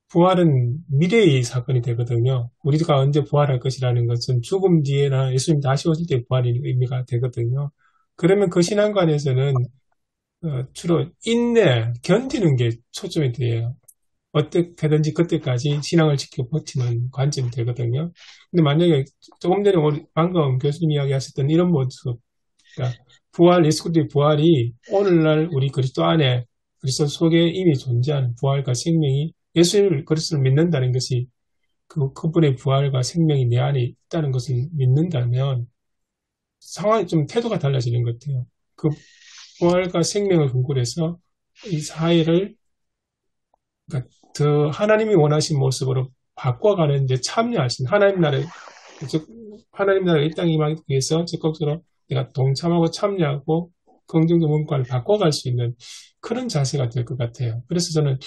Speaker 2: 부활은 미래의 사건이 되거든요. 우리가 언제 부활할 것이라는 것은 죽음 뒤에나 예수님 다시 오실 때 부활의 의미가 되거든요. 그러면 그 신앙관에서는 주로 인내, 견디는 게 초점이 돼요. 어떻게든지 그때까지 신앙을 지켜 버티는 관점이 되거든요. 근데 만약에 조금 전에 방금 교수님 이야기하셨던 이런 모습, 그러니까 예수 그리스도의 부활이 오늘날 우리 그리스도 안에, 그리스도 속에 이미 존재하는 부활과 생명이, 예수 그리스도를 믿는다는 것이 그분의 부활과 생명이 내 안에 있다는 것을 믿는다면 상황이 좀 태도가 달라지는 것 같아요. 그 부활과 생명을 근거로 해서 이 사회를, 그러니까 더 하나님이 원하신 모습으로 바꿔가는 데 참여할 수 있는, 하나님 나라 이 땅에 임하기 위해서 적극적으로 내가 동참하고 참여하고 긍정적 문화를 바꿔갈 수 있는 그런 자세가 될 것 같아요. 그래서 저는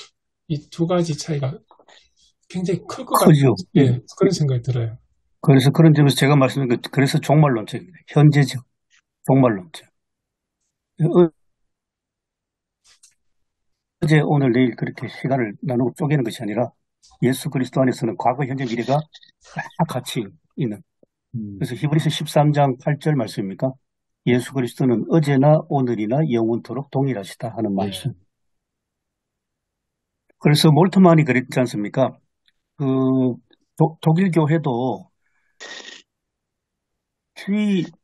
Speaker 2: 이 두 가지 차이가 굉장히 클 것 같아요.
Speaker 4: 크죠.
Speaker 2: 예, 그런 생각이 들어요.
Speaker 4: 그래서 그런 점에서 제가 말씀드린 것, 그래서 종말론적입니다. 현재적 종말론적. 어제, 오늘, 내일 그렇게 시간을 나누고 쪼개는 것이 아니라 예수 그리스도 안에서는 과거, 현재, 미래가 다 같이 있는. 그래서 히브리서 13장 8절 말씀입니까? 예수 그리스도는 어제나 오늘이나 영원토록 동일하시다 하는 말씀. 그래서 몰트만이 그랬지 않습니까? 그 독일 교회도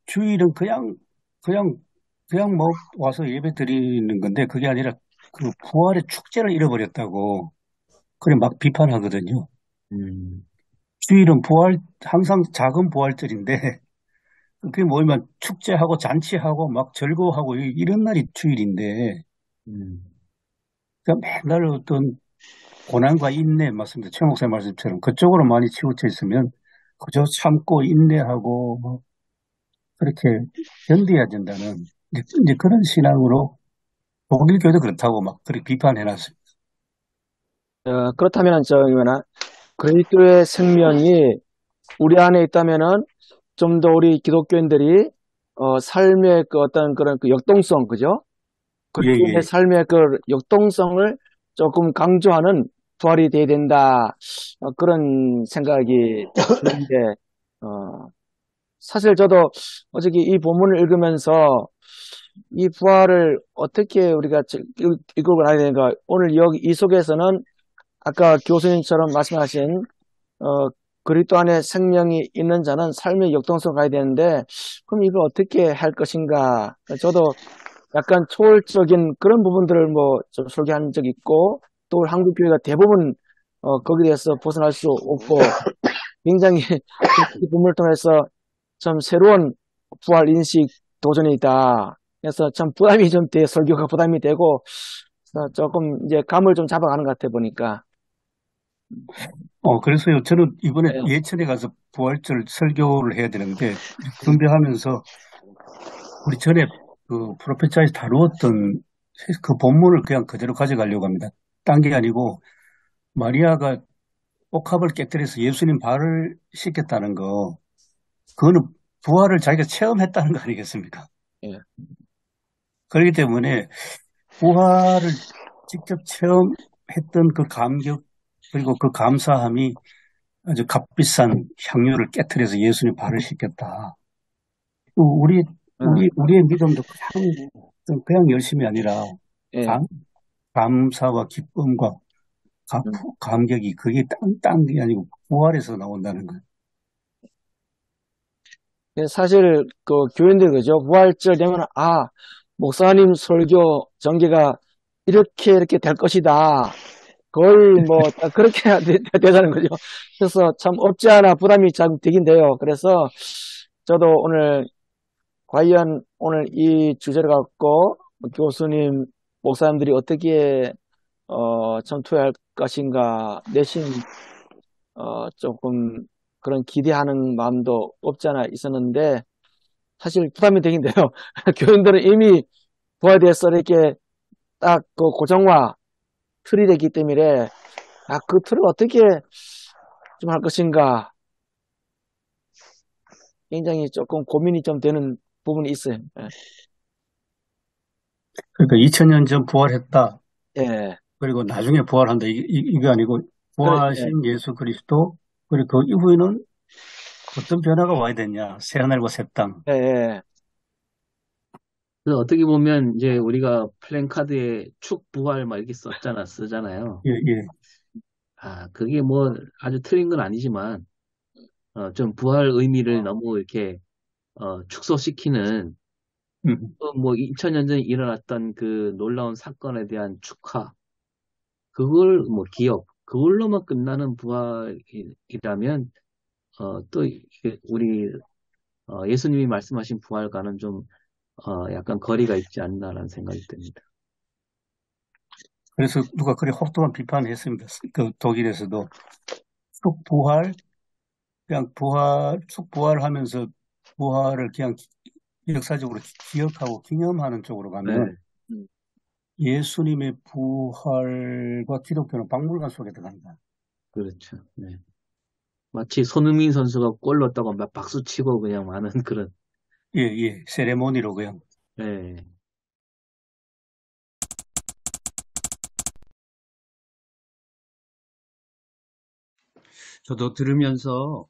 Speaker 4: 주일은 그냥 뭐 와서 예배 드리는 건데, 그게 아니라 그 부활의 축제를 잃어버렸다고 그래 막 비판하거든요. 주일은 항상 작은 부활절인데, 그게 뭐냐면 축제하고 잔치하고 막 즐거워하고 이런 날이 주일인데, 그러니까 맨날 어떤 고난과 인내, 맞습니다. 최 목사님 말씀처럼 그쪽으로 많이 치우쳐 있으면 그저 참고 인내하고 뭐 그렇게 견뎌야 된다는 이제 그런 신앙으로 독일 교회도 그렇다고 막 그렇게 비판해놨습니다.
Speaker 1: 그렇다면 그리스도의 생명이 우리 안에 있다면은 좀 더 우리 기독교인들이 삶의 그 어떤 그런 그 역동성, 그죠? 그리스도의 삶의 그 역동성을 조금 강조하는 부활이 돼야 된다. 그런 생각이 드는데, 사실 저도 어저께 이 본문을 읽으면서 이 부활을 어떻게 우리가 읽고 가야 되는가. 오늘 여기 이 속에서는 아까 교수님처럼 말씀하신 그리스도 안에 생명이 있는 자는 삶의 역동성 가야 되는데, 그럼 이걸 어떻게 할 것인가? 저도 약간 초월적인 그런 부분들을 뭐 좀 설계한 적이 있고, 또 한국 교회가 대부분 거기에 대해서 벗어날 수 없고, 굉장히 이 부분을 통해서 좀 새로운 부활 인식 도전이다. 그래서 참 부담이 좀 돼, 설교가 부담이 되고, 조금 이제 감을 좀 잡아가는 것 같아 보니까.
Speaker 4: 그래서요, 저는 이번에
Speaker 1: 네.
Speaker 4: 예천에 가서 부활절 설교를 해야 되는데, 준비하면서 우리 전에 그 프로페차에서 다루었던 그 본문을 그냥 그대로 가져가려고 합니다. 딴 게 아니고, 마리아가 옥합을 깨뜨려서 예수님 발을 씻겼다는 거, 그거는 부활을 자기가 체험했다는 거 아니겠습니까?
Speaker 1: 예.
Speaker 4: 그렇기 때문에 부활을 직접 체험했던 그 감격 그리고 그 감사함이 아주 값비싼 향유를 깨트려서 예수님 발을 씻겼다. 또 우리의 믿음도 그냥 열심이 아니라
Speaker 1: 예.
Speaker 4: 감, 감사와 기쁨과
Speaker 1: 음.
Speaker 4: 감격이 그게 딴 게 아니고 부활에서 나온다는 거예요.
Speaker 1: 사실 그 교인들 그죠? 부활절 되면 목사님 설교 전개가 이렇게 될 것이다. 거의 뭐 다 그렇게 되자는 거죠. 그래서 참 없지 않아 부담이 참 되긴 돼요. 그래서 저도 오늘 과연 오늘 이 주제를 갖고 교수님, 목사님들이 어떻게 전투할 것인가 내심 조금 그런 기대하는 마음도 없지 않아 있었는데 사실 부담이 되긴 돼요. 교인들은 이미 부활에 대해서 이렇게 딱 그 고정화 틀이 되기 때문에 그 틀을 어떻게 좀 할 것인가 굉장히 조금 고민이 좀 되는 부분이 있어요.
Speaker 4: 그러니까 2000년 전 부활했다.
Speaker 1: 예.
Speaker 4: 그리고 나중에 부활한다. 이게 아니고
Speaker 1: 그래,
Speaker 4: 부활하신 예수 그리스도 그리고 그 이후에는 어떤 변화가 와야 되냐. 새하늘과 새 땅.
Speaker 1: 예, 예.
Speaker 3: 그래서 어떻게 보면 이제 우리가 플랜카드에 축부활 막 이렇게 쓰잖아요.
Speaker 4: 예, 예.
Speaker 3: 그게 뭐 아주 틀린 건 아니지만, 좀 부활 의미를 너무 이렇게, 축소시키는,
Speaker 4: 음.
Speaker 3: 뭐 2000년 전에 일어났던 그 놀라운 사건에 대한 축하, 그걸 뭐 기억, 그걸로만 끝나는 부활이라면, 또 우리, 예수님이 말씀하신 부활과는 좀, 약간 거리가 있지 않나라는 생각이 듭니다.
Speaker 4: 그래서 누가 그래 혹독한 비판을 했습니다. 그 독일에서도 축부활 그냥 축부활하면서 부활을 그냥 역사적으로 기억하고 기념하는 쪽으로 가면
Speaker 3: 네,
Speaker 4: 예수님의 부활과 기독교는 박물관 속에 들어간다.
Speaker 3: 그렇죠. 네. 마치 손흥민 선수가 골 넣었다고 막 박수 치고 그냥 마는 그런,
Speaker 4: 예, 예. 세레모니로 그냥.
Speaker 3: 네.
Speaker 5: 저도 들으면서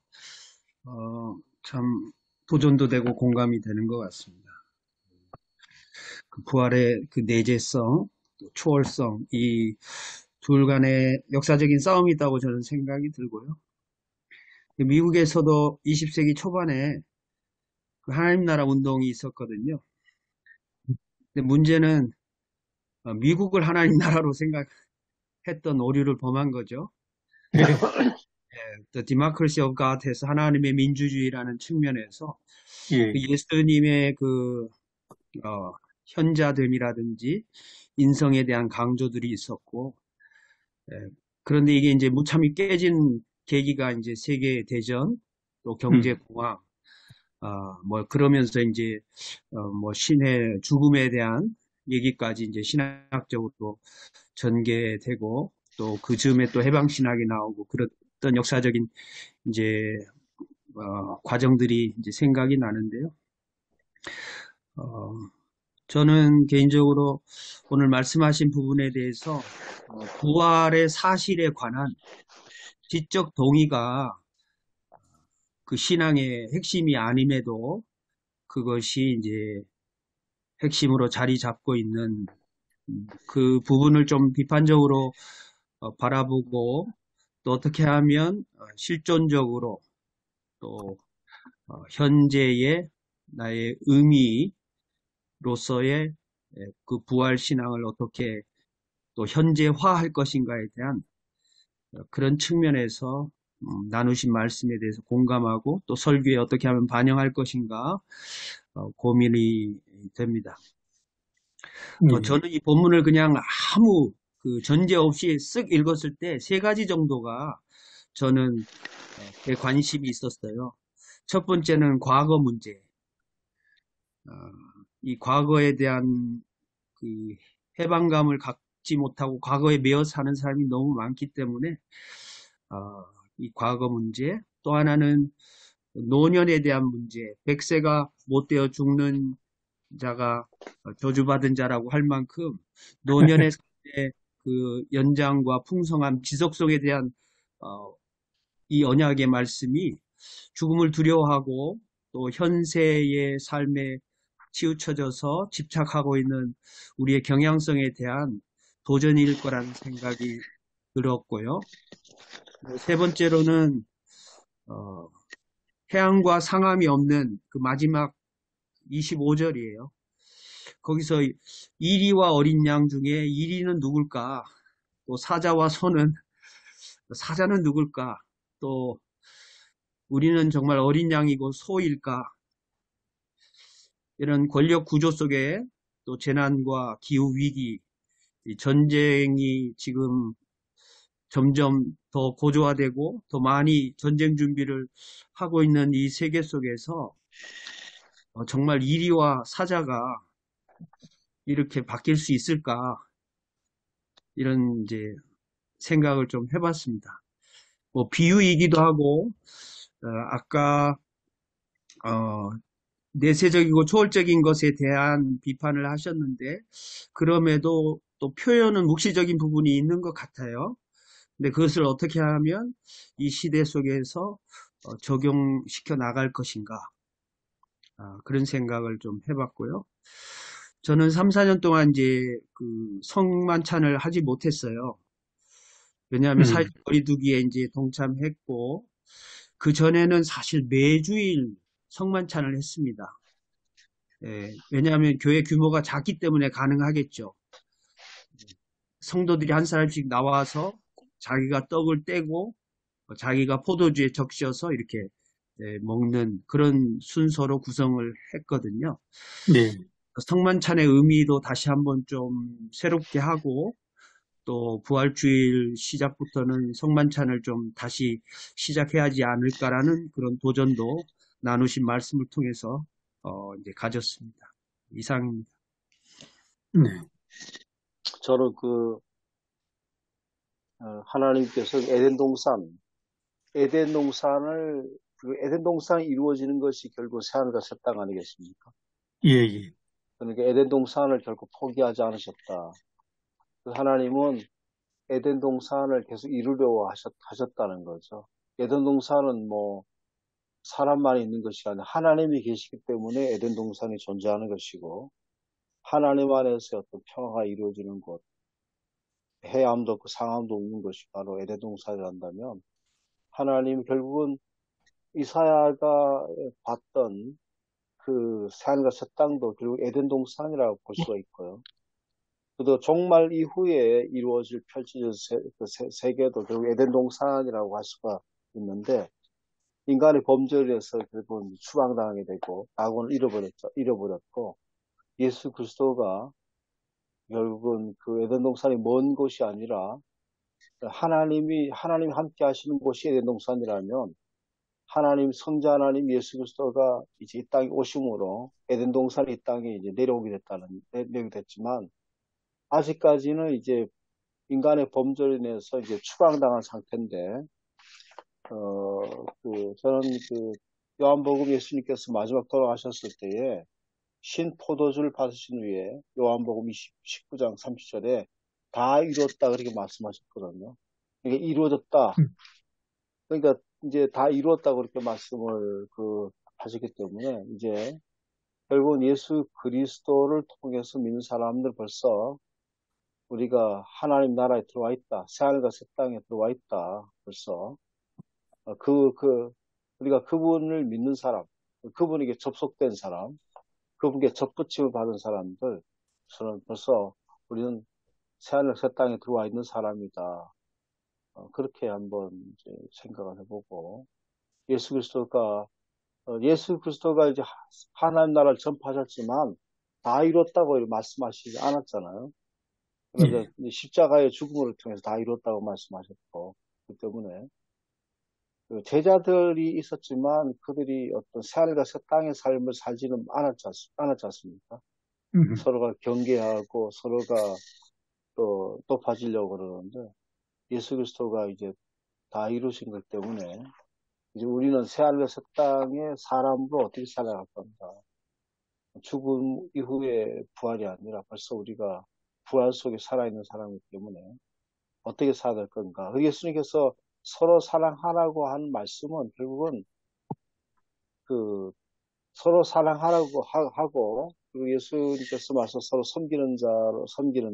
Speaker 5: 참 도전도 되고 공감이 되는 것 같습니다. 그 부활의 그 내재성, 또 초월성, 이 둘 간의 역사적인 싸움이 있다고 저는 생각이 들고요. 미국에서도 20세기 초반에 그 하나님 나라 운동이 있었거든요. 근데 문제는 미국을 하나님 나라로 생각했던 오류를 범한 거죠. The Democracy of God 해서 하나님의 민주주의라는 측면에서
Speaker 4: 예.
Speaker 5: 그 예수님의 그 현자됨이라든지 인성에 대한 강조들이 있었고, 그런데 이게 이제 무참히 깨진 계기가 이제 세계 대전, 또 경제 공황, 뭐 그러면서 이제 뭐 신의 죽음에 대한 얘기까지 이제 신학적으로 전개되고 또 그 즈음에 또 해방 신학이 나오고 그랬던 역사적인 이제 과정들이 이제 생각이 나는데요. 저는 개인적으로 오늘 말씀하신 부분에 대해서 부활의 사실에 관한 지적 동의가 그 신앙의 핵심이 아님에도 그것이 이제 핵심으로 자리 잡고 있는 그 부분을 좀 비판적으로 바라보고 또 어떻게 하면 실존적으로 또 현재의 나의 의미로서의 그 부활 신앙을 어떻게 또 현재화할 것인가에 대한 그런 측면에서 나누신 말씀에 대해서 공감하고 또 설교에 어떻게 하면 반영할 것인가 고민이 됩니다. 저는 이 본문을 그냥 아무 그 전제 없이 쓱 읽었을 때 세 가지 정도가 저는 관심이 있었어요. 첫 번째는 과거 문제. 이 과거에 대한 그 해방감을 갖지 못하고 과거에 매여 사는 사람이 너무 많기 때문에 이 과거 문제. 또 하나는 노년에 대한 문제, 100세가 못 되어 죽는 자가 저주받은 자라고 할 만큼 노년의 삶의 그 연장과 풍성함, 지속성에 대한 이 언약의 말씀이 죽음을 두려워하고 또 현세의 삶에 치우쳐져서 집착하고 있는 우리의 경향성에 대한 도전일 거라는 생각이 들었고요. 세 번째로는 해안과 상함이 없는 그 마지막 25절이에요. 거기서 이리와 어린 양 중에 이리는 누굴까? 또 사자와 소는 사자는 누굴까? 또 우리는 정말 어린 양이고 소일까? 이런 권력 구조 속에 또 재난과 기후 위기, 이 전쟁이 지금 점점 더 고조화되고 더 많이 전쟁 준비를 하고 있는 이 세계 속에서 정말 이리와 사자가 이렇게 바뀔 수 있을까? 이런 이제 생각을 좀 해봤습니다. 뭐 비유이기도 하고 아까 내세적이고 초월적인 것에 대한 비판을 하셨는데 그럼에도 또 표현은 묵시적인 부분이 있는 것 같아요. 근데 그것을 어떻게 하면 이 시대 속에서 적용시켜 나갈 것인가 그런 생각을 좀 해봤고요. 저는 3, 4년 동안 이제 그 성만찬을 하지 못했어요. 왜냐하면 사회적 거리두기에 이제 동참했고 그 전에는 사실 매주일 성만찬을 했습니다. 왜냐하면 교회 규모가 작기 때문에 가능하겠죠. 성도들이 한 사람씩 나와서 자기가 떡을 떼고 자기가 포도주에 적셔서 이렇게 먹는 그런 순서로 구성을 했거든요.
Speaker 4: 네.
Speaker 5: 성만찬의 의미도 다시 한번 좀 새롭게 하고 또 부활주일 시작부터는 성만찬을 좀 다시 시작해야 하지 않을까라는 그런 도전도 나누신 말씀을 통해서 이제 가졌습니다. 이상입니다.
Speaker 4: 네.
Speaker 6: 저는 하나님께서 에덴 동산이 이루어지는 것이 결국 새하늘과 새 땅 아니겠습니까?
Speaker 4: 예, 예.
Speaker 6: 그러니까 에덴 동산을 결코 포기하지 않으셨다. 하나님은 에덴 동산을 계속 이루려고 하셨다는 거죠. 에덴 동산은 뭐 사람만 있는 것이 아니라 하나님이 계시기 때문에 에덴 동산이 존재하는 것이고 하나님 안에서 어떤 평화가 이루어지는 곳, 해암도 없고 상암도 없는 것이 바로 에덴 동산이란다면 하나님 결국은 이사야가 봤던 그 새하늘과 새 땅도 결국 에덴 동산이라고 볼 수가 있고요. 또 종말 이후에 이루어질 펼쳐질 세계도 결국 에덴 동산이라고 할 수가 있는데 인간의 범죄를 해서 결국은 추방당하게 되고 낙원을 잃어버렸고 예수 그리스도가 결국은 그 에덴 동산이 먼 곳이 아니라 하나님이 함께 하시는 곳이 에덴 동산이라면 성자 하나님 예수 그리스도가 이제 이 땅에 오심으로 에덴 동산이 이 땅에 이제 내려오게 됐지만 아직까지는 이제 인간의 범죄로 인해서 이제 추방당한 상태인데 저는 요한복음 예수님께서 마지막 돌아가셨을 때에 신 포도주를 받으신 후에 요한복음 19장 30절에 다 이루었다 그렇게 말씀하셨거든요. 이게 이루어졌다. 그러니까 이제 다 이루었다 그렇게 말씀을 하셨기 때문에 이제 결국은 예수 그리스도를 통해서 믿는 사람들 벌써 우리가 하나님 나라에 들어와 있다. 새하늘과 새 땅에 들어와 있다. 벌써 우리가 그분을 믿는 사람, 그분에게 접속된 사람, 그분께 접붙임을 받은 사람들, 저는 벌써 우리는 새하늘 새 땅에 들어와 있는 사람이다. 그렇게 한번 이제 생각을 해보고 예수 그리스도가 이제 하나님 나라를 전파하셨지만 다 이뤘다고 말씀하시지 않았잖아요. 그래서 십자가의 죽음을 통해서 다 이뤘다고 말씀하셨고 그 때문에 제자들이 있었지만 그들이 어떤 새하늘과 새 땅의 삶을 살지는 않았지 않습니까? 서로가 경계하고 서로가 또 높아지려고 그러는데 예수 그리스도가 이제 다 이루신 것 때문에 이제 우리는 새하늘과 새 땅에 사람으로 어떻게 살아갈 건가? 죽음 이후에 부활이 아니라 벌써 우리가 부활 속에 살아있는 사람이기 때문에 어떻게 살아갈 건가? 그 예수님께서 서로 사랑하라고 하는 말씀은 결국은 그 서로 사랑하라고 하고 그리고 예수님께서 말씀 서로 섬기는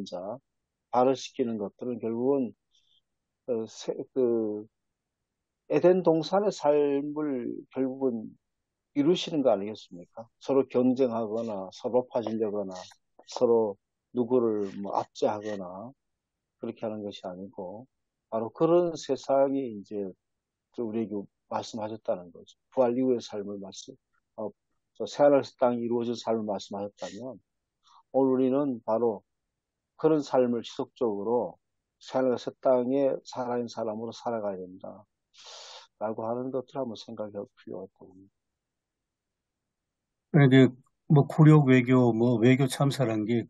Speaker 6: 자, 발을 시키는 것들은 결국은 그 에덴 동산의 삶을 결국은 이루시는 거 아니겠습니까? 서로 경쟁하거나 서로 파지려거나 서로 누구를 뭐 압제하거나 그렇게 하는 것이 아니고 바로 그런 세상이 이제 우리에게 말씀하셨다는 거죠. 부활 이후의 삶을 저 새하늘 새 땅이 이루어진 삶을 말씀하셨다면 오늘 우리는 바로 그런 삶을 지속적으로 새하늘 새 땅에 살아있는 사람으로 살아가야 된다. 라고 하는 것들 한번 생각해 볼 필요가 있습니다.
Speaker 4: 그런데 뭐 굴욕 외교, 뭐 외교 참사란 게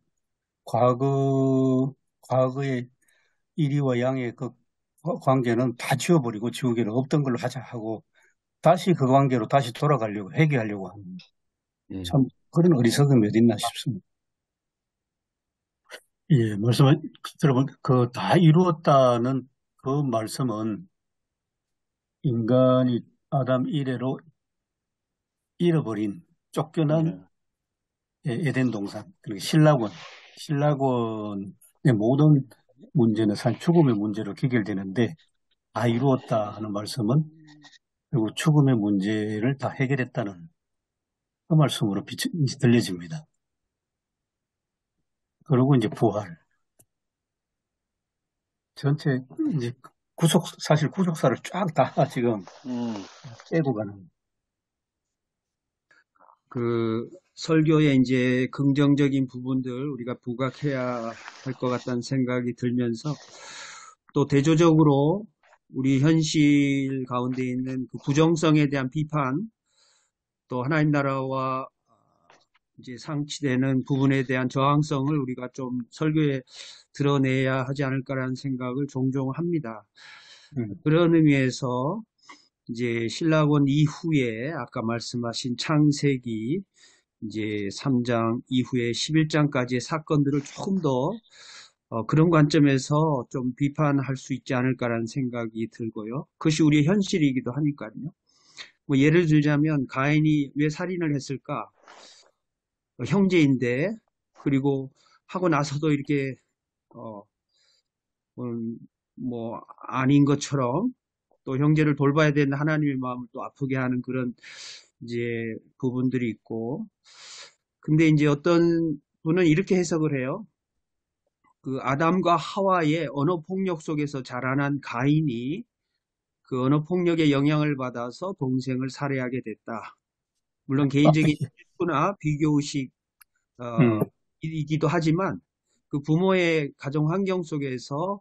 Speaker 4: 과거의 일이와 양의 그 관계는 다 지워버리고 지우개를 없던 걸로 하자 하고 다시 그 관계로 다시 돌아가려고 회귀하려고 하는 참 그런 어리석음이 어딨나 싶습니다. 예, 말씀을 들어본 그 다 이루었다는 그 말씀은 인간이 아담 이래로 잃어버린 쫓겨난 에덴 동산 그리고 신라권의 모든 문제는 사실 죽음의 문제로 귀결되는데 다 이루었다 하는 말씀은 결국 죽음의 문제를 다 해결했다는 그 말씀으로 들려집니다. 그리고 이제 부활. 전체 이제 사실 구속사를 쫙 다 지금 빼고 가는.
Speaker 5: 그 설교에 이제 긍정적인 부분들 우리가 부각해야 할 것 같다는 생각이 들면서 또 대조적으로 우리 현실 가운데 있는 그 부정성에 대한 비판 또 하나님 나라와 이제 상치되는 부분에 대한 저항성을 우리가 좀 설교에 드러내야 하지 않을까라는 생각을 종종 합니다. 그런 의미에서 이제 신라권 이후에 아까 말씀하신 창세기 이제 3장 이후에 11장까지의 사건들을 조금 더 그런 관점에서 좀 비판할 수 있지 않을까라는 생각이 들고요. 그것이 우리의 현실이기도 하니까요. 뭐 예를 들자면 가인이 왜 살인을 했을까? 형제인데 그리고 하고 나서도 이렇게 뭐 아닌 것처럼 또 형제를 돌봐야 되는 하나님의 마음을 또 아프게 하는 그런 이제 부분들이 있고 근데 이제 어떤 분은 이렇게 해석을 해요. 그 아담과 하와의 언어 폭력 속에서 자라난 가인이 그 언어 폭력의 영향을 받아서 동생을 살해하게 됐다. 물론 개인적인 실수나 비교의식 이기도 하지만 그 부모의 가정 환경 속에서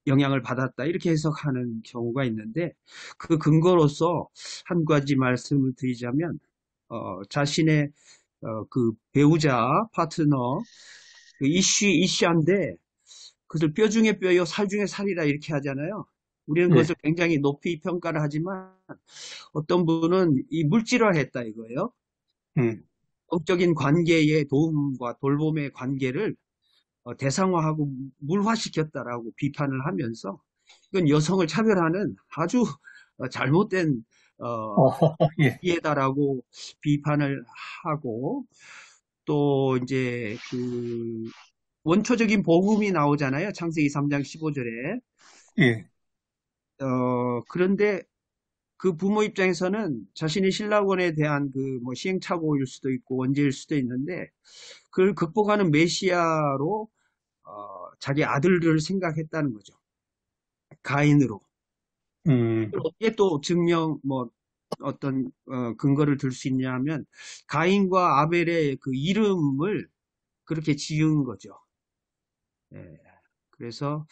Speaker 5: 영향을 받았다 이렇게 해석하는 경우가 있는데 그 근거로서 한 가지 말씀을 드리자면 자신의 그 배우자 파트너 그 이슈한데 그것을 뼈 중에 뼈요 살 중에 살이다 이렇게 하잖아요. 우리는 그것을 굉장히 높이 평가를 하지만 어떤 분은 이 물질화했다 이거예요. 영적인 관계의 도움과 돌봄의 관계를 대상화하고 물화시켰다라고 비판을 하면서 이건 여성을 차별하는 아주 잘못된 이해다라고 비판을 하고 또 이제 그 원초적인 복음이 나오잖아요. 창세기 3장 15절에.
Speaker 4: 예.
Speaker 5: 그런데 그 부모 입장에서는 자신의 신라권에 대한 그 뭐 시행착오일 수도 있고 원죄일 수도 있는데 그걸 극복하는 메시아로 자기 아들들을 생각했다는 거죠. 가인으로. 어떻게 또 증명 뭐 어떤 근거를 들 수 있냐면 가인과 아벨의 그 이름을 그렇게 지은 거죠. 예. 그래서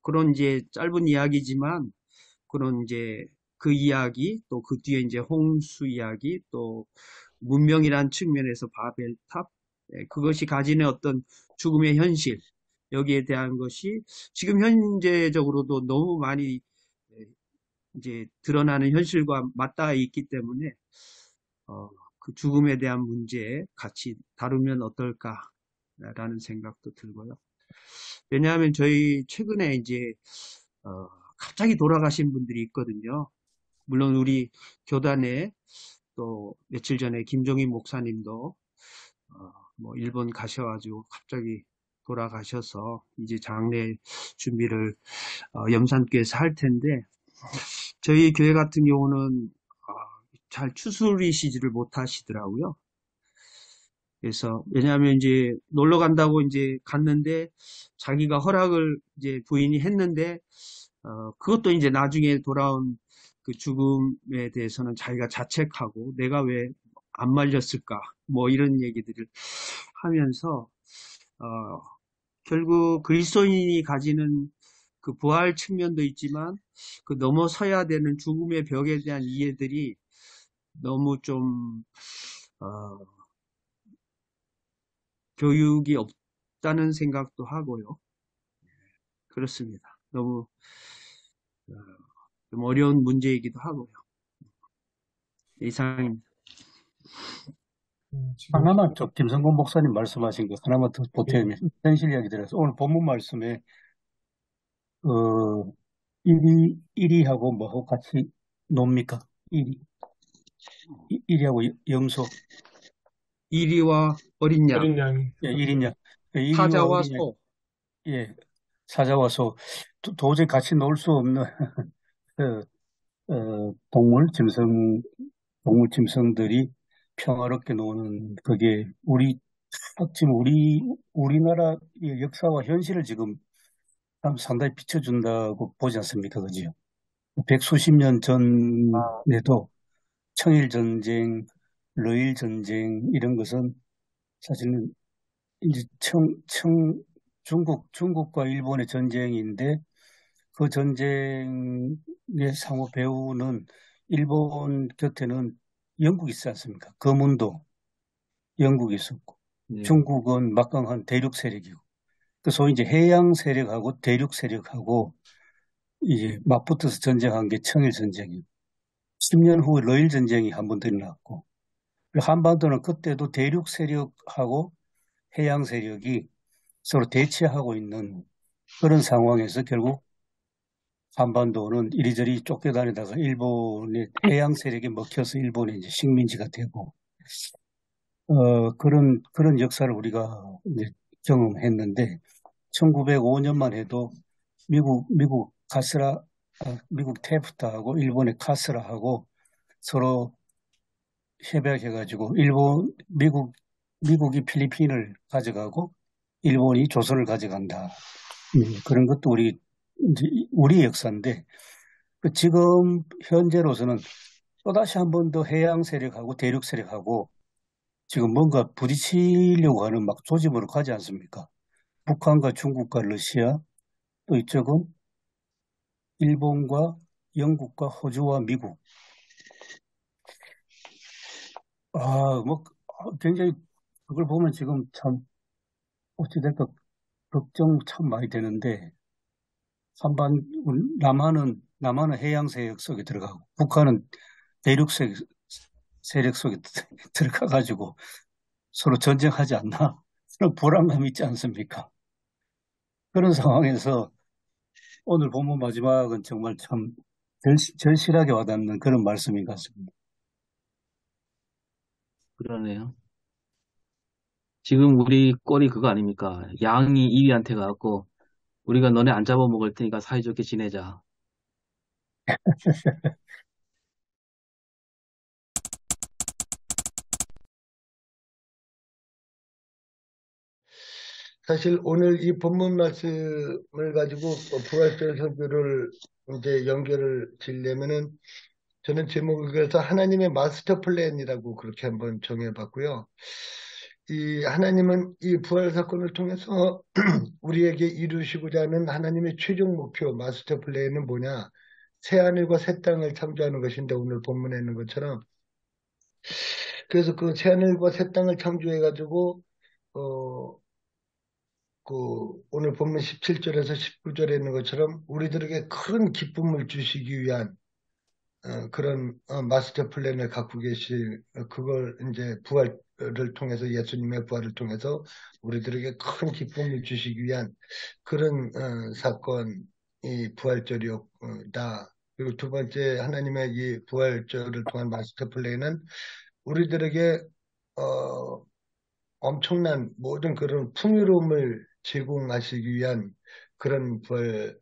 Speaker 5: 그런 이제 짧은 이야기지만 그런 이제 그 이야기 또 그 뒤에 이제 홍수 이야기 또 문명이란 측면에서 바벨탑 그것이 가지는 어떤 죽음의 현실 여기에 대한 것이 지금 현재적으로도 너무 많이 이제 드러나는 현실과 맞닿아 있기 때문에 그 죽음에 대한 문제 같이 다루면 어떨까라는 생각도 들고요. 왜냐하면 저희 최근에 이제 갑자기 돌아가신 분들이 있거든요. 물론 우리 교단에 또 며칠 전에 김종인 목사님도 뭐 일본 가셔가지고 갑자기 돌아가셔서 이제 장례 준비를 염산교에서 할 텐데 저희 교회 같은 경우는 잘 추스리시지를 못하시더라고요. 그래서 왜냐하면 이제 놀러 간다고 이제 갔는데 자기가 허락을 이제 부인이 했는데 그것도 이제 나중에 돌아온 그 죽음에 대해서는 자기가 자책하고 내가 왜 안 말렸을까 뭐 이런 얘기들을 하면서 결국 그리스도인이 가지는 그 부활 측면도 있지만 그 넘어서야 되는 죽음의 벽에 대한 이해들이 너무 좀 교육이 없다는 생각도 하고요. 그렇습니다. 너무 좀 어려운 문제이기도 하고요. 이상입니다.
Speaker 2: 지금
Speaker 4: 하나만 좀 김성곤 목사님 말씀하신 거 하나만 더 보태면 현실 이야기 들어서 오늘 본문 말씀에 어, 이리하고 뭐하고 같이 놉니까? 이리하고 염소.
Speaker 5: 이리와 어린 양,
Speaker 2: 어린 양이
Speaker 4: 예, 이리냐. 예, 이리와
Speaker 5: 사자와
Speaker 4: 어리냐.
Speaker 5: 소,
Speaker 4: 예, 사자와 소. 도저히 같이 놀 수 없는 그, 동물 짐승들이 평화롭게 노는 그게 지금 우리나라의 역사와 현실을 지금 상당히 비춰준다고 보지 않습니까? 그죠? 백수십 년 전에도 청일전쟁, 러일전쟁 이런 것은 사실은 이제 중국과 일본의 전쟁인데 그 전쟁의 상호 배후는 일본 곁에는 영국이 있지 않습니까? 거문도 영국이 있었고
Speaker 3: 예.
Speaker 4: 중국은 막강한 대륙 세력이고 그 소위 이제 해양 세력하고 대륙 세력하고 이제 맞붙어서 전쟁한 게 청일 전쟁이고 10년 후에 러일 전쟁이 한 번 더 일어났고 한반도는 그때도 대륙 세력하고 해양 세력이 서로 대치하고 있는 그런 상황에서 결국 한반도는 이리저리 쫓겨다니다가 일본의 해양 세력에 먹혀서 일본의 이제 식민지가 되고 그런 역사를 우리가 이제 경험했는데 1905년만 해도 미국 테프타하고 일본의 카스라하고 서로 협약해가지고 미국이 필리핀을 가져가고 일본이 조선을 가져간다. 그런 것도 우리 역사인데 지금 현재로서는 또다시 한 번 더 해양 세력하고 대륙 세력하고 지금 뭔가 부딪히려고 하는 막 조짐으로 가지 않습니까? 북한과 중국과 러시아 또 이쪽은 일본과 영국과 호주와 미국. 굉장히 그걸 보면 지금 참 어찌됐든 걱정 참 많이 되는데 한반 남한은 해양 세력 속에 들어가고 북한은 대륙 세력 속에 들어가가지고 서로 전쟁하지 않나 그런 불안감이 있지 않습니까? 그런 상황에서 오늘 본문 마지막은 정말 참 절실하게 와닿는 그런 말씀인 것 같습니다.
Speaker 3: 그러네요. 지금 우리 꼴이 그거 아닙니까? 양이 이위한테 가갖고 우리가 너네 안 잡아먹을 테니까 사이좋게 지내자.
Speaker 7: 사실 오늘 이 본문 말씀을 가지고 부활절 설교를 이제 연결을 지려면은 저는 제목을 그래서 하나님의 마스터 플랜이라고 그렇게 한번 정해봤고요. 이 하나님은 이 부활 사건을 통해서 우리에게 이루시고자 하는 하나님의 최종 목표 마스터 플랜은 뭐냐? 새 하늘과 새 땅을 창조하는 것인데 오늘 본문에 있는 것처럼 그래서 그 새 하늘과 새 땅을 창조해가지고 오늘 본문 17절에서 19절에 있는 것처럼 우리들에게 큰 기쁨을 주시기 위한 그런 마스터 플랜을 갖고 계실 그걸 이제 부활을 통해서 예수님의 부활을 통해서 우리들에게 큰 기쁨을 주시기 위한 그런 사건이 부활절이었다. 그리고 두 번째 하나님의 이 부활절을 통한 마스터 플랜은 우리들에게 어, 엄청난 모든 그런 풍요로움을 제공하시기 위한 그런 부활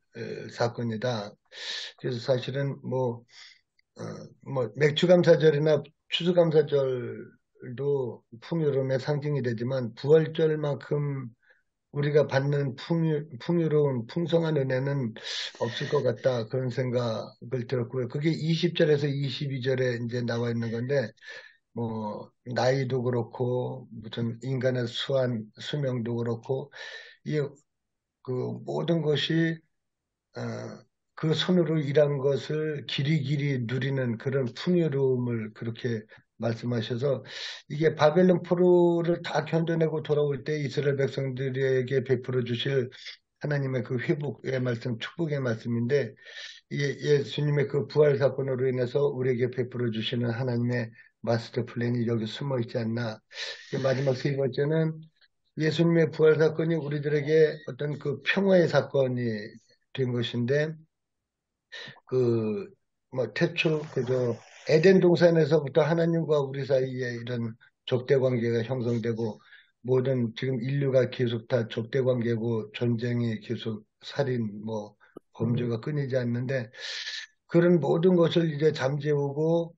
Speaker 7: 사건이다. 그래서 사실은 맥주감사절이나 추수감사절도 풍요로움의 상징이 되지만 부활절만큼 우리가 받는 풍요로운 풍성한 은혜는 없을 것 같다. 그런 생각을 들었고요. 그게 20절에서 22절에 이제 나와 있는 건데, 나이도 그렇고, 무슨 인간의 수명도 그렇고, 이, 그 모든 것이 어, 그 손으로 일한 것을 길이길이 누리는 그런 풍요로움을 그렇게 말씀하셔서 이게 바벨론 포로를 다 견뎌내고 돌아올 때 이스라엘 백성들에게 베풀어 주실 하나님의 그 회복의 말씀, 축복의 말씀인데 예수님의 그 부활 사건으로 인해서 우리에게 베풀어 주시는 하나님의 마스터 플랜이 여기 숨어 있지 않나. 마지막 세 번째는 예수님의 부활 사건이 우리들에게 어떤 그 평화의 사건이 된 것인데 태초, 에덴 동산에서부터 하나님과 우리 사이에 이런 적대 관계가 형성되고, 모든 지금 인류가 계속 다 적대 관계고, 전쟁이 계속 살인, 범죄가 끊이지 않는데, 그런 모든 것을 이제 잠재우고,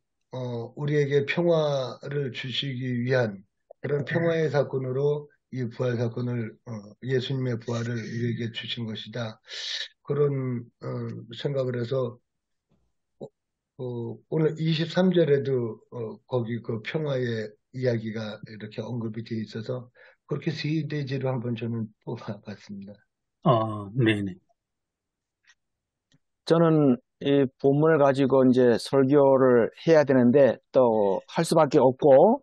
Speaker 7: 우리에게 평화를 주시기 위한 그런 평화의 사건으로 이 부활 사건을, 예수님의 부활을 우리에게 주신 것이다. 그런 생각을 해서 오늘 23절에도 거기 그 평화의 이야기가 이렇게 언급이 되어 있어서 그렇게 세 대지로 한번 저는 뽑아봤습니다.
Speaker 4: 네네.
Speaker 1: 저는 이 본문을 가지고 이제 설교를 해야 되는데 또 할 수밖에 없고,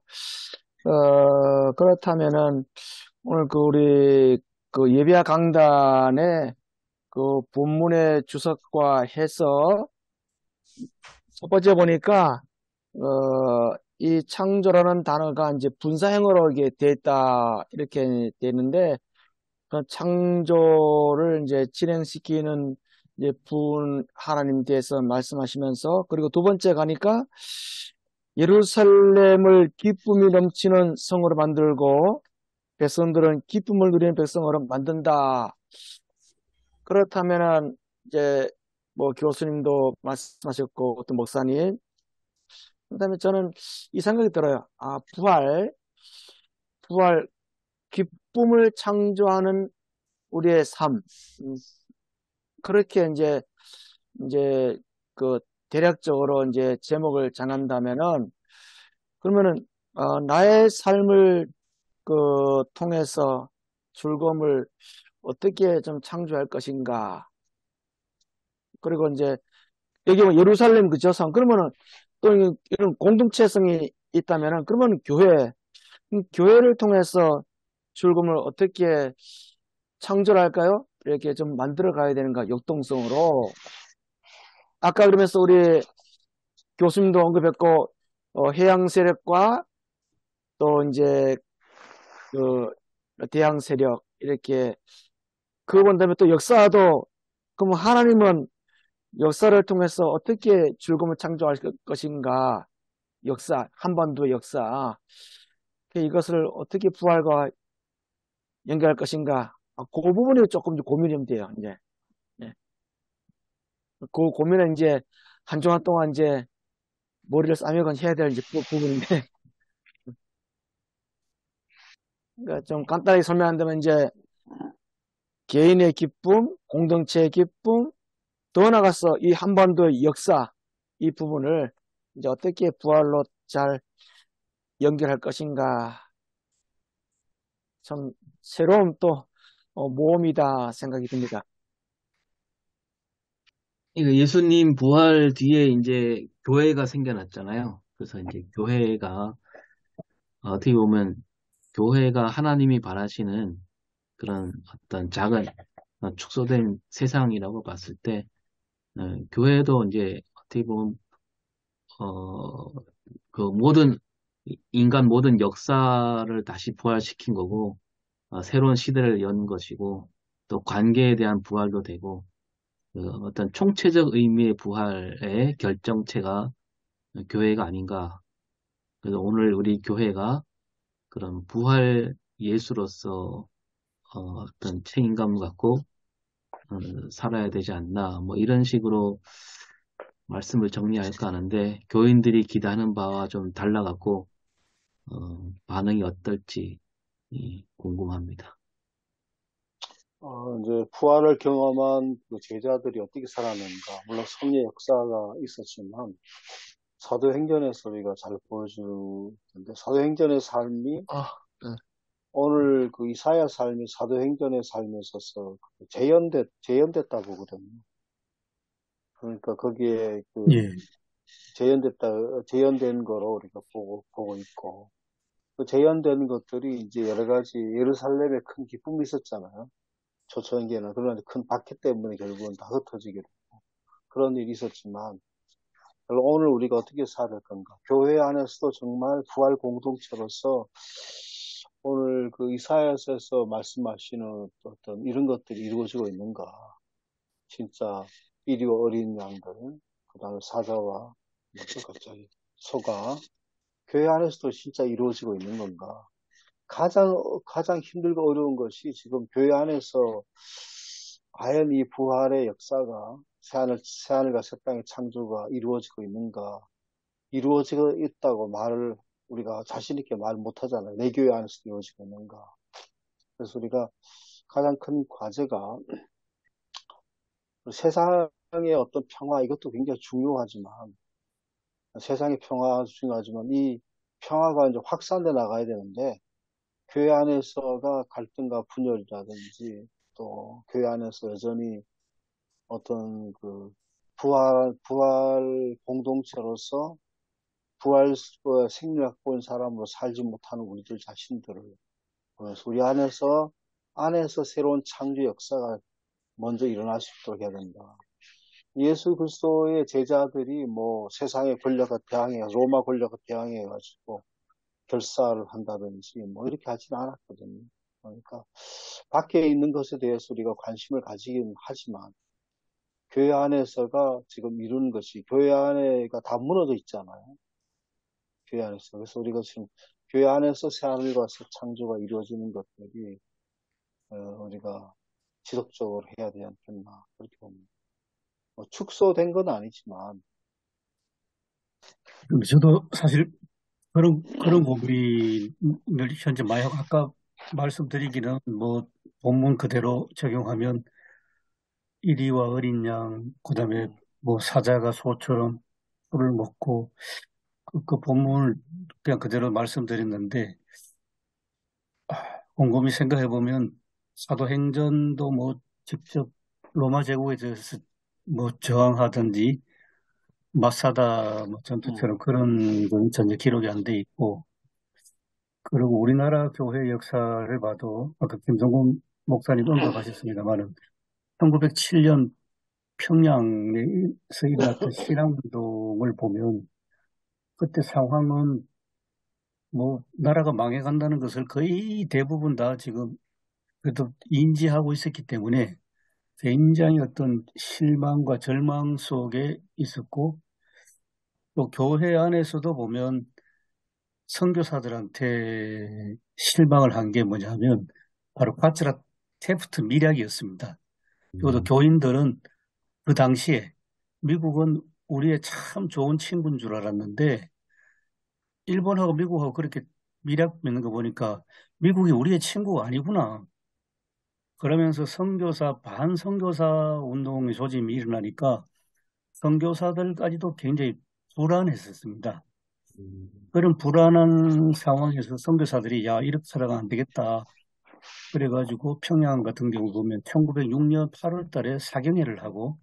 Speaker 1: 그렇다면은 오늘 그 우리 그 예비학 강단에 그 본문의 주석과 해서 첫 번째 보니까 이 창조라는 단어가 이제 분사형으로 이게 돼 있다 이렇게 되는데 그 창조를 이제 진행시키는 이제 분 하나님 대해서 말씀하시면서 그리고 두 번째 가니까 예루살렘을 기쁨이 넘치는 성으로 만들고 백성들은 기쁨을 누리는 백성으로 만든다. 그렇다면은 이제 교수님도 말씀하셨고 또 목사님 그다음에 저는 이 생각이 들어요. 부활 기쁨을 창조하는 우리의 삶. 그렇게 이제 그 대략적으로 이제 제목을 정한다면은 그러면은 나의 삶을 통해서 즐거움을 어떻게 좀 창조할 것인가. 그리고 이제 여기 예루살렘 그죠? 그러면은 또 이런 공동체성이 있다면은 그러면 교회를 통해서 즐거움을 어떻게 창조할까요? 이렇게 좀 만들어 가야 되는가, 역동성으로. 아까 그러면서 우리 교수님도 언급했고, 해양 세력과 또 이제 그 대양 세력, 이렇게, 그거 본 다음에 또 역사도, 그럼 하나님은 역사를 통해서 어떻게 즐거움을 창조할 것인가, 한반도의 역사. 이것을 어떻게 부활과 연결할 것인가. 그 부분이 조금 고민이 좀 돼요, 이제. 예. 그 고민은 이제 한 주간 동안 이제 머리를 싸매건 해야 될 이제 부분인데, 그러니까 좀 간단하게 설명한다면 이제 개인의 기쁨, 공동체의 기쁨, 더 나아가서 이 한반도의 역사, 이 부분을 이제 어떻게 부활로 잘 연결할 것인가. 참 새로운 또 모험이다 생각이 듭니다.
Speaker 3: 이거 예수님 부활 뒤에 이제 교회가 생겨났잖아요. 그래서 이제 교회가 어떻게 보면 교회가 하나님이 바라시는 그런 어떤 작은 축소된 세상이라고 봤을 때 교회도 이제 어떻게 보면 그 인간 모든 역사를 다시 부활시킨 거고, 새로운 시대를 연 것이고, 또 관계에 대한 부활도 되고, 어떤 총체적 의미의 부활의 결정체가 교회가 아닌가. 그래서 오늘 우리 교회가 그런 부활 예수로서 어떤 책임감을 갖고 살아야 되지 않나. 뭐 이런 식으로 말씀을 정리할까 하는데 교인들이 기대하는 바와 좀 달라갖고 반응이 어떨지 궁금합니다.
Speaker 6: 이제 부활을 경험한 그 제자들이 어떻게 살았는가. 물론 성례 역사가 있었지만, 사도행전에서 우리가 잘 보여주는데, 사도행전의 삶이,
Speaker 1: 네.
Speaker 6: 오늘 그 이사야 삶이 사도행전의 삶에 있어서 재현됐다 보거든요. 그러니까 거기에 그
Speaker 4: 예.
Speaker 6: 재현된 거로 우리가 보고 있고, 그 재현된 것들이 이제 여러 가지 예루살렘에 큰 기쁨이 있었잖아요. 초청기에는. 그러나 큰 박해 때문에 결국은 다 흩어지게 되고 그런 일이 있었지만, 오늘 우리가 어떻게 살아야 할 건가? 교회 안에서도 정말 부활 공동체로서 오늘 그 이사야서에서 말씀하시는 어떤 이런 것들이 이루어지고 있는가? 진짜 이리와 어린 양들, 그 다음에 사자와 또 갑자기 소가 교회 안에서도 진짜 이루어지고 있는 건가? 가장 힘들고 어려운 것이 지금 교회 안에서 과연 이 부활의 역사가 새하늘과 새 땅의 창조가 이루어지고 있는가? 이루어지고 있다고 말을 우리가 자신 있게 말 못하잖아요. 내 교회 안에서 이루어지고 있는가? 그래서 우리가 가장 큰 과제가 세상의 어떤 평화, 이것도 굉장히 중요하지만, 세상의 평화 중요하지만 이 평화가 이제 확산돼 나가야 되는데, 교회 안에서가 갈등과 분열이라든지 또 교회 안에서 여전히 어떤 그 부활 공동체로서 부활 생명력 본 사람으로 살지 못하는 우리들 자신들을 보면서 우리 안에서 새로운 창조 역사가 먼저 일어날 수 있도록 해야 된다. 예수 그리스도의 제자들이 뭐 세상의 권력과 대항해, 로마 권력과 대항해 가지고 결사를 한다든지 뭐 이렇게 하지는 않았거든요. 그러니까 밖에 있는 것에 대해서 우리가 관심을 가지긴 하지만 교회 안에서가 지금 이루는 것이 교회 안에가 다 무너져 있잖아요. 교회 안에서. 그래서 우리가 지금 교회 안에서 새하늘과 새 창조가 이루어지는 것들이 우리가 지속적으로 해야 되지 않겠나 그렇게 봅니다. 뭐 축소된 건 아니지만
Speaker 4: 저도 사실 그런 고민을 현재 많이 하고, 아까 말씀드리기는 뭐 본문 그대로 적용하면 이리와 어린 양, 그다음에 뭐 사자가 소처럼 꿀을 먹고, 그 본문을 그냥 그대로 말씀드렸는데, 곰곰이 생각해 보면 사도행전도 뭐 직접 로마 제국에 대해서 뭐 저항하든지 마사다 뭐 전투처럼 그런 건 전혀 기록이 안 돼 있고, 그리고 우리나라 교회 역사를 봐도 아까 김성곤 목사님 언급하셨습니다만은 1907년 평양에서 일어났던 신앙운동을 보면 그때 상황은 뭐 나라가 망해간다는 것을 거의 대부분 다 지금 그래도 인지하고 있었기 때문에 굉장히 어떤 실망과 절망 속에 있었고, 또 교회 안에서도 보면 선교사들한테 실망을 한 게 뭐냐면 바로 과츠라 테프트 밀약이었습니다. 그리고 교인들은 그 당시에 미국은 우리의 참 좋은 친구인 줄 알았는데 일본하고 미국하고 그렇게 밀약 맺는 거 보니까 미국이 우리의 친구가 아니구나. 그러면서 반선교사 운동의 조짐이 일어나니까 선교사들까지도 굉장히 불안했었습니다. 그런 불안한 상황에서 선교사들이 야, 이렇게 살아가면 안 되겠다. 그래가지고 평양 같은 경우 보면 1906년 8월 달에 사경회를 하고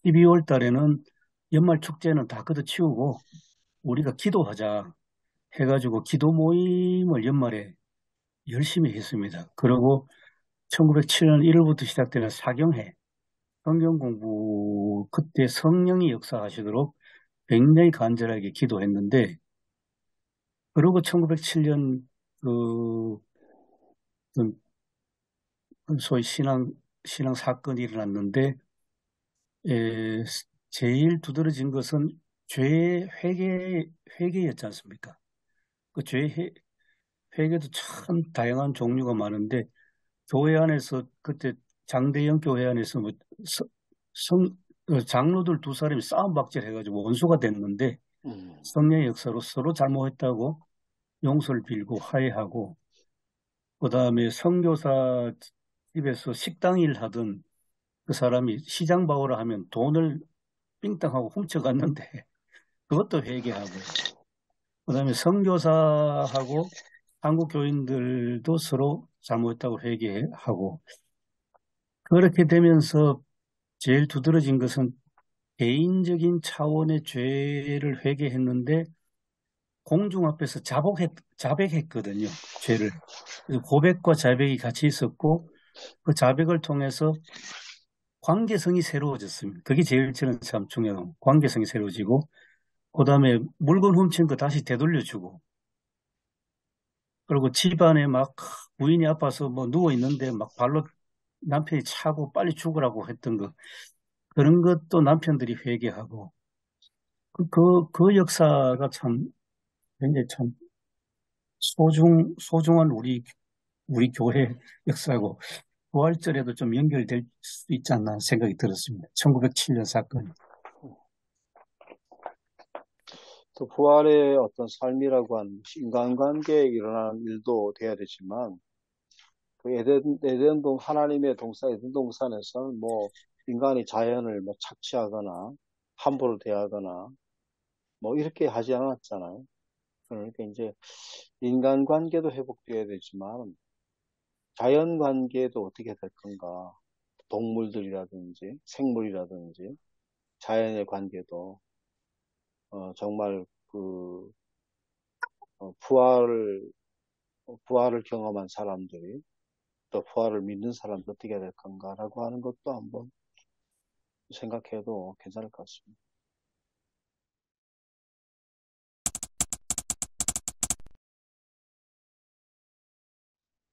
Speaker 4: 12월 달에는 연말 축제는 다 걷어치우고 우리가 기도하자 해가지고 기도 모임을 연말에 열심히 했습니다. 그리고 1907년 1월부터 시작되는 사경회, 성경 공부, 그때 성령이 역사하시도록 굉장히 간절하게 기도했는데, 그리고 1907년 그 소위 신앙 사건이 일어났는데, 에, 제일 두드러진 것은 죄 회개였지 않습니까? 그 회개도 참 다양한 종류가 많은데, 교회 안에서 그때 장대영 교회 안에서 뭐 서- 성 장로들 두 사람이 싸움박질 해가지고 원수가 됐는데, 성령의 역사로 서로 잘못했다고 용서를 빌고 화해하고, 그 다음에 선교사 집에서 식당 일 하던 그 사람이 시장 바오라 하면 돈을 삥땅하고 훔쳐갔는데 그것도 회개하고, 그 다음에 선교사하고 한국 교인들도 서로 잘못했다고 회개하고, 그렇게 되면서 제일 두드러진 것은 개인적인 차원의 죄를 회개했는데 공중 앞에서 자백했거든요. 죄를. 고백과 자백이 같이 있었고, 그 자백을 통해서 관계성이 새로워졌습니다. 그게 제일 저는 참 중요한, 관계성이 새로워지고, 그 다음에 물건 훔친 거 다시 되돌려주고, 그리고 집안에 막 부인이 아파서 뭐 누워있는데 막 발로 남편이 차고 빨리 죽으라고 했던 거, 그런 것도 남편들이 회개하고, 그 역사가 참 굉장히 참 소중한 우리 교회 역사고, 부활절에도 좀 연결될 수 있지 않나 생각이 들었습니다. 1907년 사건.
Speaker 6: 또 부활의 어떤 삶이라고 하는 것이 인간관계에 일어나는 일도 돼야 되지만, 그 에덴동 하나님의 동산 에덴 동산에서는 뭐 인간이 자연을 뭐 착취하거나 함부로 대하거나 뭐 이렇게 하지 않았잖아요. 그러니까 이제 인간관계도 회복돼야 되지만 자연관계도 어떻게 될 건가? 동물들이라든지 생물이라든지 자연의 관계도 정말 그 부활을 경험한 사람들이 또 부활을 믿는 사람들 어떻게 될 건가라고 하는 것도 한번 생각해도 괜찮을 것 같습니다.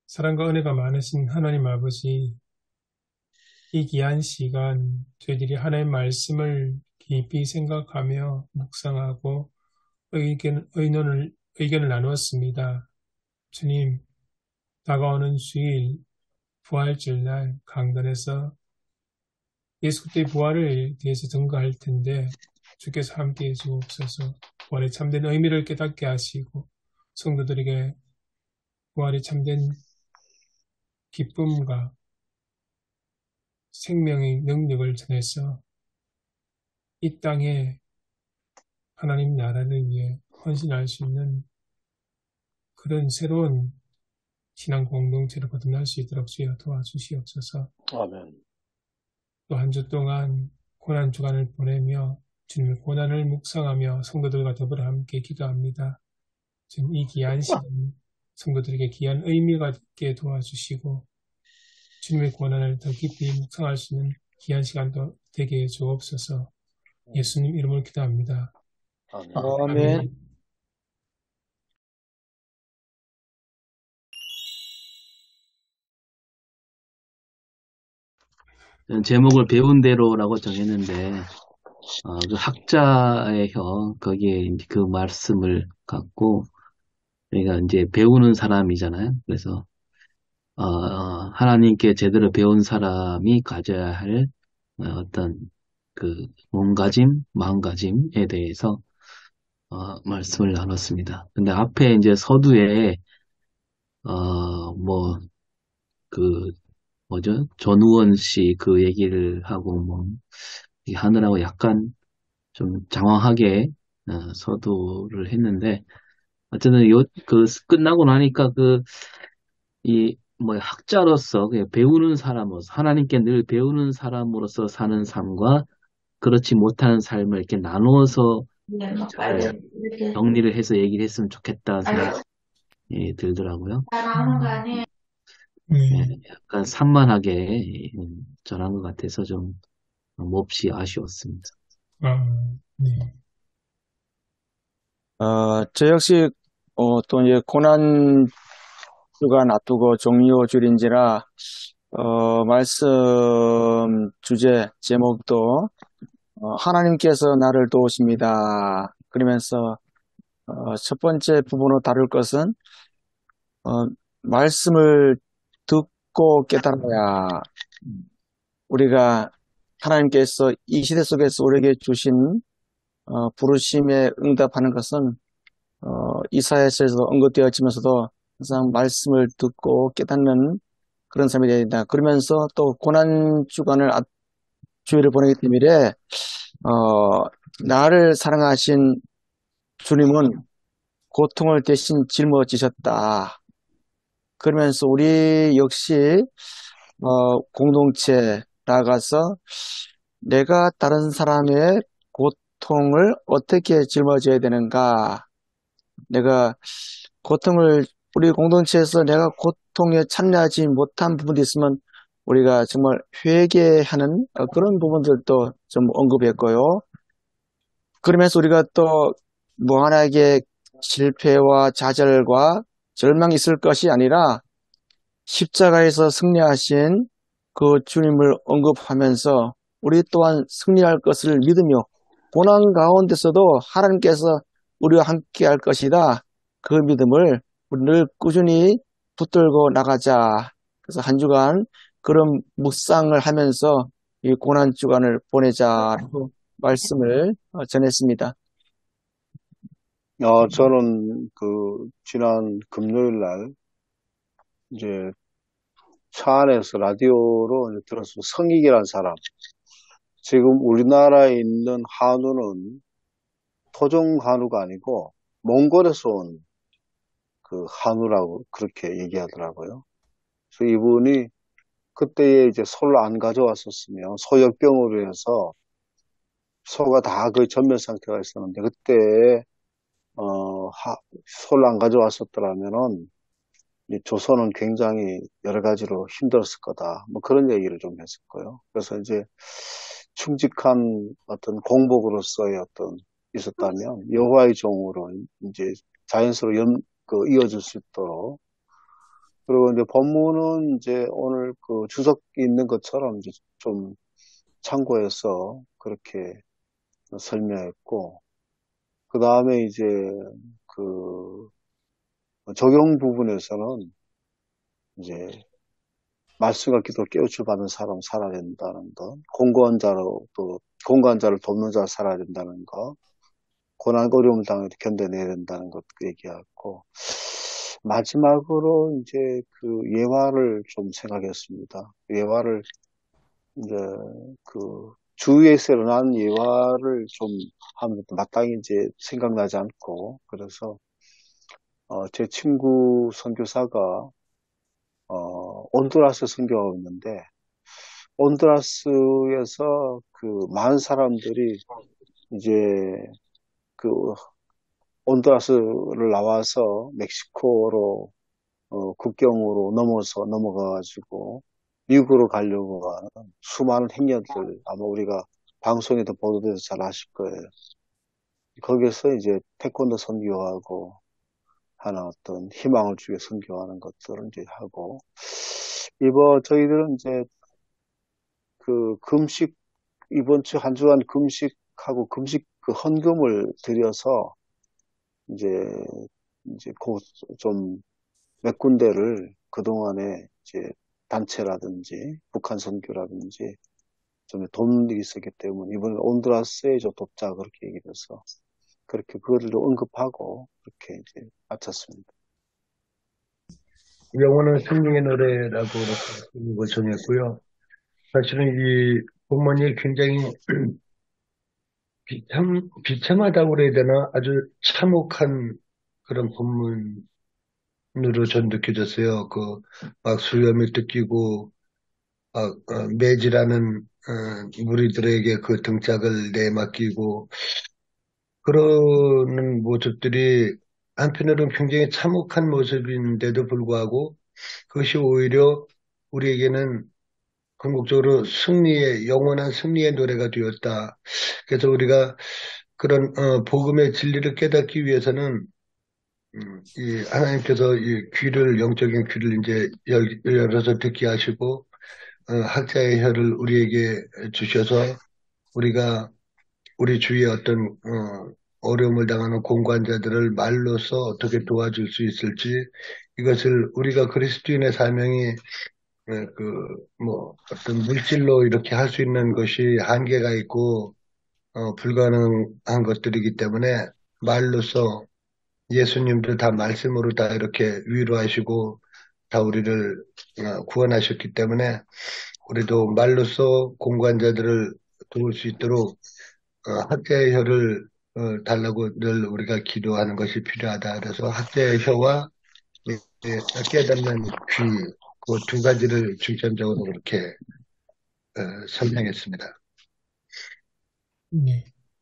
Speaker 2: 사랑과 은혜가 많으신 하나님 아버지, 이 귀한 시간 저희들이 하나님의 말씀을 깊이 생각하며 묵상하고 의견을 나누었습니다. 주님, 다가오는 주일 부활절날 강단에서 예수 그리스도의 부활을 대해서 증거할 텐데 주께서 함께해 주옵소서. 부활의 참된 의미를 깨닫게 하시고 성도들에게 부활의 참된 기쁨과 생명의 능력을 전해서 이 땅에 하나님 나라를 위해 헌신할 수 있는 그런 새로운 신앙 공동체를 거듭날 수 있도록 주여 도와주시옵소서.
Speaker 6: 아멘.
Speaker 2: 또 한 주 동안 고난 주간을 보내며 주님의 고난을 묵상하며 성도들과 더불어 함께 기도합니다. 지금 이 귀한 시간 성도들에게 귀한 의미가 있게 도와주시고 주님의 고난을 더 깊이 묵상할 수 있는 귀한 시간도 되게 해 주옵소서. 예수님 이름으로 기도합니다.
Speaker 6: 아멘.
Speaker 1: 아멘.
Speaker 3: 제목을 배운 대로라고 정했는데, 그 학자의 형, 거기에 이제 그 말씀을 갖고, 우리가 이제 배우는 사람이잖아요. 그래서, 하나님께 제대로 배운 사람이 가져야 할 어떤 그 몸가짐, 마음가짐에 대해서, 말씀을 나눴습니다. 근데 앞에 이제 서두에, 뭐, 그, 뭐죠? 전우원 씨 그 얘기를 하고, 뭐, 하느라고 약간 좀 장황하게 서두를 했는데, 어쨌든 끝나고 나니까 뭐 학자로서 그냥 배우는 사람으로서 하나님께 늘 배우는 사람으로서 사는 삶과 그렇지 못하는 삶을 이렇게 나누어서 잘 정리를 해서 얘기를 했으면 좋겠다는 생각이 들더라고요. 약간 산만하게 전한 것 같아서 좀 몹시 아쉬웠습니다.
Speaker 2: 네.
Speaker 1: 저 역시, 또 이제 고난주간 앞두고 종료줄인지라, 말씀 주제, 제목도, 하나님께서 나를 도우십니다. 그러면서, 첫 번째 부분으로 다룰 것은, 어, 말씀을 듣고 깨달아야 우리가 하나님께서 이 시대 속에서 우리에게 주신 부르심에 응답하는 것은 이사야서에서 언급되어지면서도 항상 말씀을 듣고 깨닫는 그런 삶이 되어야 된다. 그러면서 또 고난 주간을 주일을 보내기 때문에 나를 사랑하신 주님은 고통을 대신 짊어지셨다. 그러면서 우리 역시 공동체 나아가서 내가 다른 사람의 고통을 어떻게 짊어져야 되는가? 내가 고통을 우리 공동체에서 내가 고통에 참여하지 못한 부분이 있으면 우리가 정말 회개하는 그런 부분들도 좀 언급했고요. 그러면서 우리가 또 무한하게 실패와 좌절과 절망이 있을 것이 아니라 십자가에서 승리하신 그 주님을 언급하면서 우리 또한 승리할 것을 믿으며 고난 가운데서도 하나님께서 우리와 함께 할 것이다. 그 믿음을 우리 늘 꾸준히 붙들고 나가자. 그래서 한 주간 그런 묵상을 하면서 이 고난 주간을 보내자라고 말씀을 전했습니다.
Speaker 6: 저는 지난 금요일 날, 이제, 차 안에서 라디오로 이제 들었어요. 성익이라는 사람. 지금 우리나라에 있는 한우는 토종 한우가 아니고, 몽골에서 온 그 한우라고 그렇게 얘기하더라고요. 그래서 이분이 그때에 이제 소를 안 가져왔었으면 소역병으로 해서 소가 다 거의 전멸 상태가 있었는데, 그때, 소를 안 가져왔었더라면은, 이 조선은 굉장히 여러 가지로 힘들었을 거다. 뭐 그런 얘기를 좀 했었고요. 그래서 이제 충직한 어떤 공복으로서의 있었다면 여호와의 종으로 이제 자연스러워 이어질 수 있도록. 그리고 이제 본문은 이제 오늘 그 주석 있는 것처럼 이제 좀 참고해서 그렇게 설명했고, 그 다음에 이제 그 적용 부분에서는 이제 말씀과 기도 깨우쳐 받은 사람 살아야 된다는 것, 공고한 자를 돕는 자를 살아야 된다는 것, 고난 어려움을 당해도 견뎌내야 된다는 것 얘기하고, 마지막으로 이제 그 예화를 좀 생각했습니다. 예화를 이제 주위에서 일어난 예화를 좀 하면 마땅히 이제 생각나지 않고, 그래서 제 친구 선교사가 온두라스 선교가 있는데, 온두라스에서 많은 사람들이 이제 그 온두라스를 나와서 멕시코로 국경으로 넘어가가지고 미국으로 가려고 하는 수많은 행렬들, 아마 우리가 방송에도 보도돼서 잘 아실 거예요. 거기에서 이제 태권도 선교하고 하는 어떤 희망을 주게 선교하는 것들을 이제 하고, 저희들은 이제 이번 주 한 주간 금식하고 헌금을 드려서 이제 좀 몇 군데를 그동안에 이제 단체라든지 북한 선교라든지 좀 돕는 일이 있었기 때문에 이번에 온두라스에 좀 돕자 그렇게 얘기를 해서 그렇게 그거를 언급하고 그렇게 이제 마쳤습니다.
Speaker 7: 영원한 생명의 노래라고 이걸 정했고요. 사실은 이 본문이 굉장히 비참하다고 그래야 되나? 아주 참혹한 그런 본문으로 전 느껴졌어요. 막 수염이 뜯기고, 매질하는, 무리들에게 그 등짝을 내맡기고, 그러는 모습들이 한편으로는 굉장히 참혹한 모습인데도 불구하고, 그것이 오히려 우리에게는 궁극적으로 영원한 승리의 노래가 되었다. 그래서 우리가 그런 복음의 진리를 깨닫기 위해서는 이 하나님께서 이 귀를 영적인 귀를 이제 열어서 듣게 하시고 학자의 혀를 우리에게 주셔서 우리가 우리 주위에 어떤 어려움을 당하는 공관자들을 말로써 어떻게 도와줄 수 있을지 이것을 우리가 그리스도인의 사명이 어떤 물질로 이렇게 할 수 있는 것이 한계가 있고 불가능한 것들이기 때문에 말로써 예수님도 다 말씀으로 다 이렇게 위로하시고 다 우리를 구원하셨기 때문에 우리도 말로써 공관자들을 도울 수 있도록 학자의 혀를 달라고 늘 우리가 기도하는 것이 필요하다. 그래서 학자의 혀와 깨닫는 귀, 그 두 가지를 중점적으로 그렇게 설명했습니다.
Speaker 2: 네.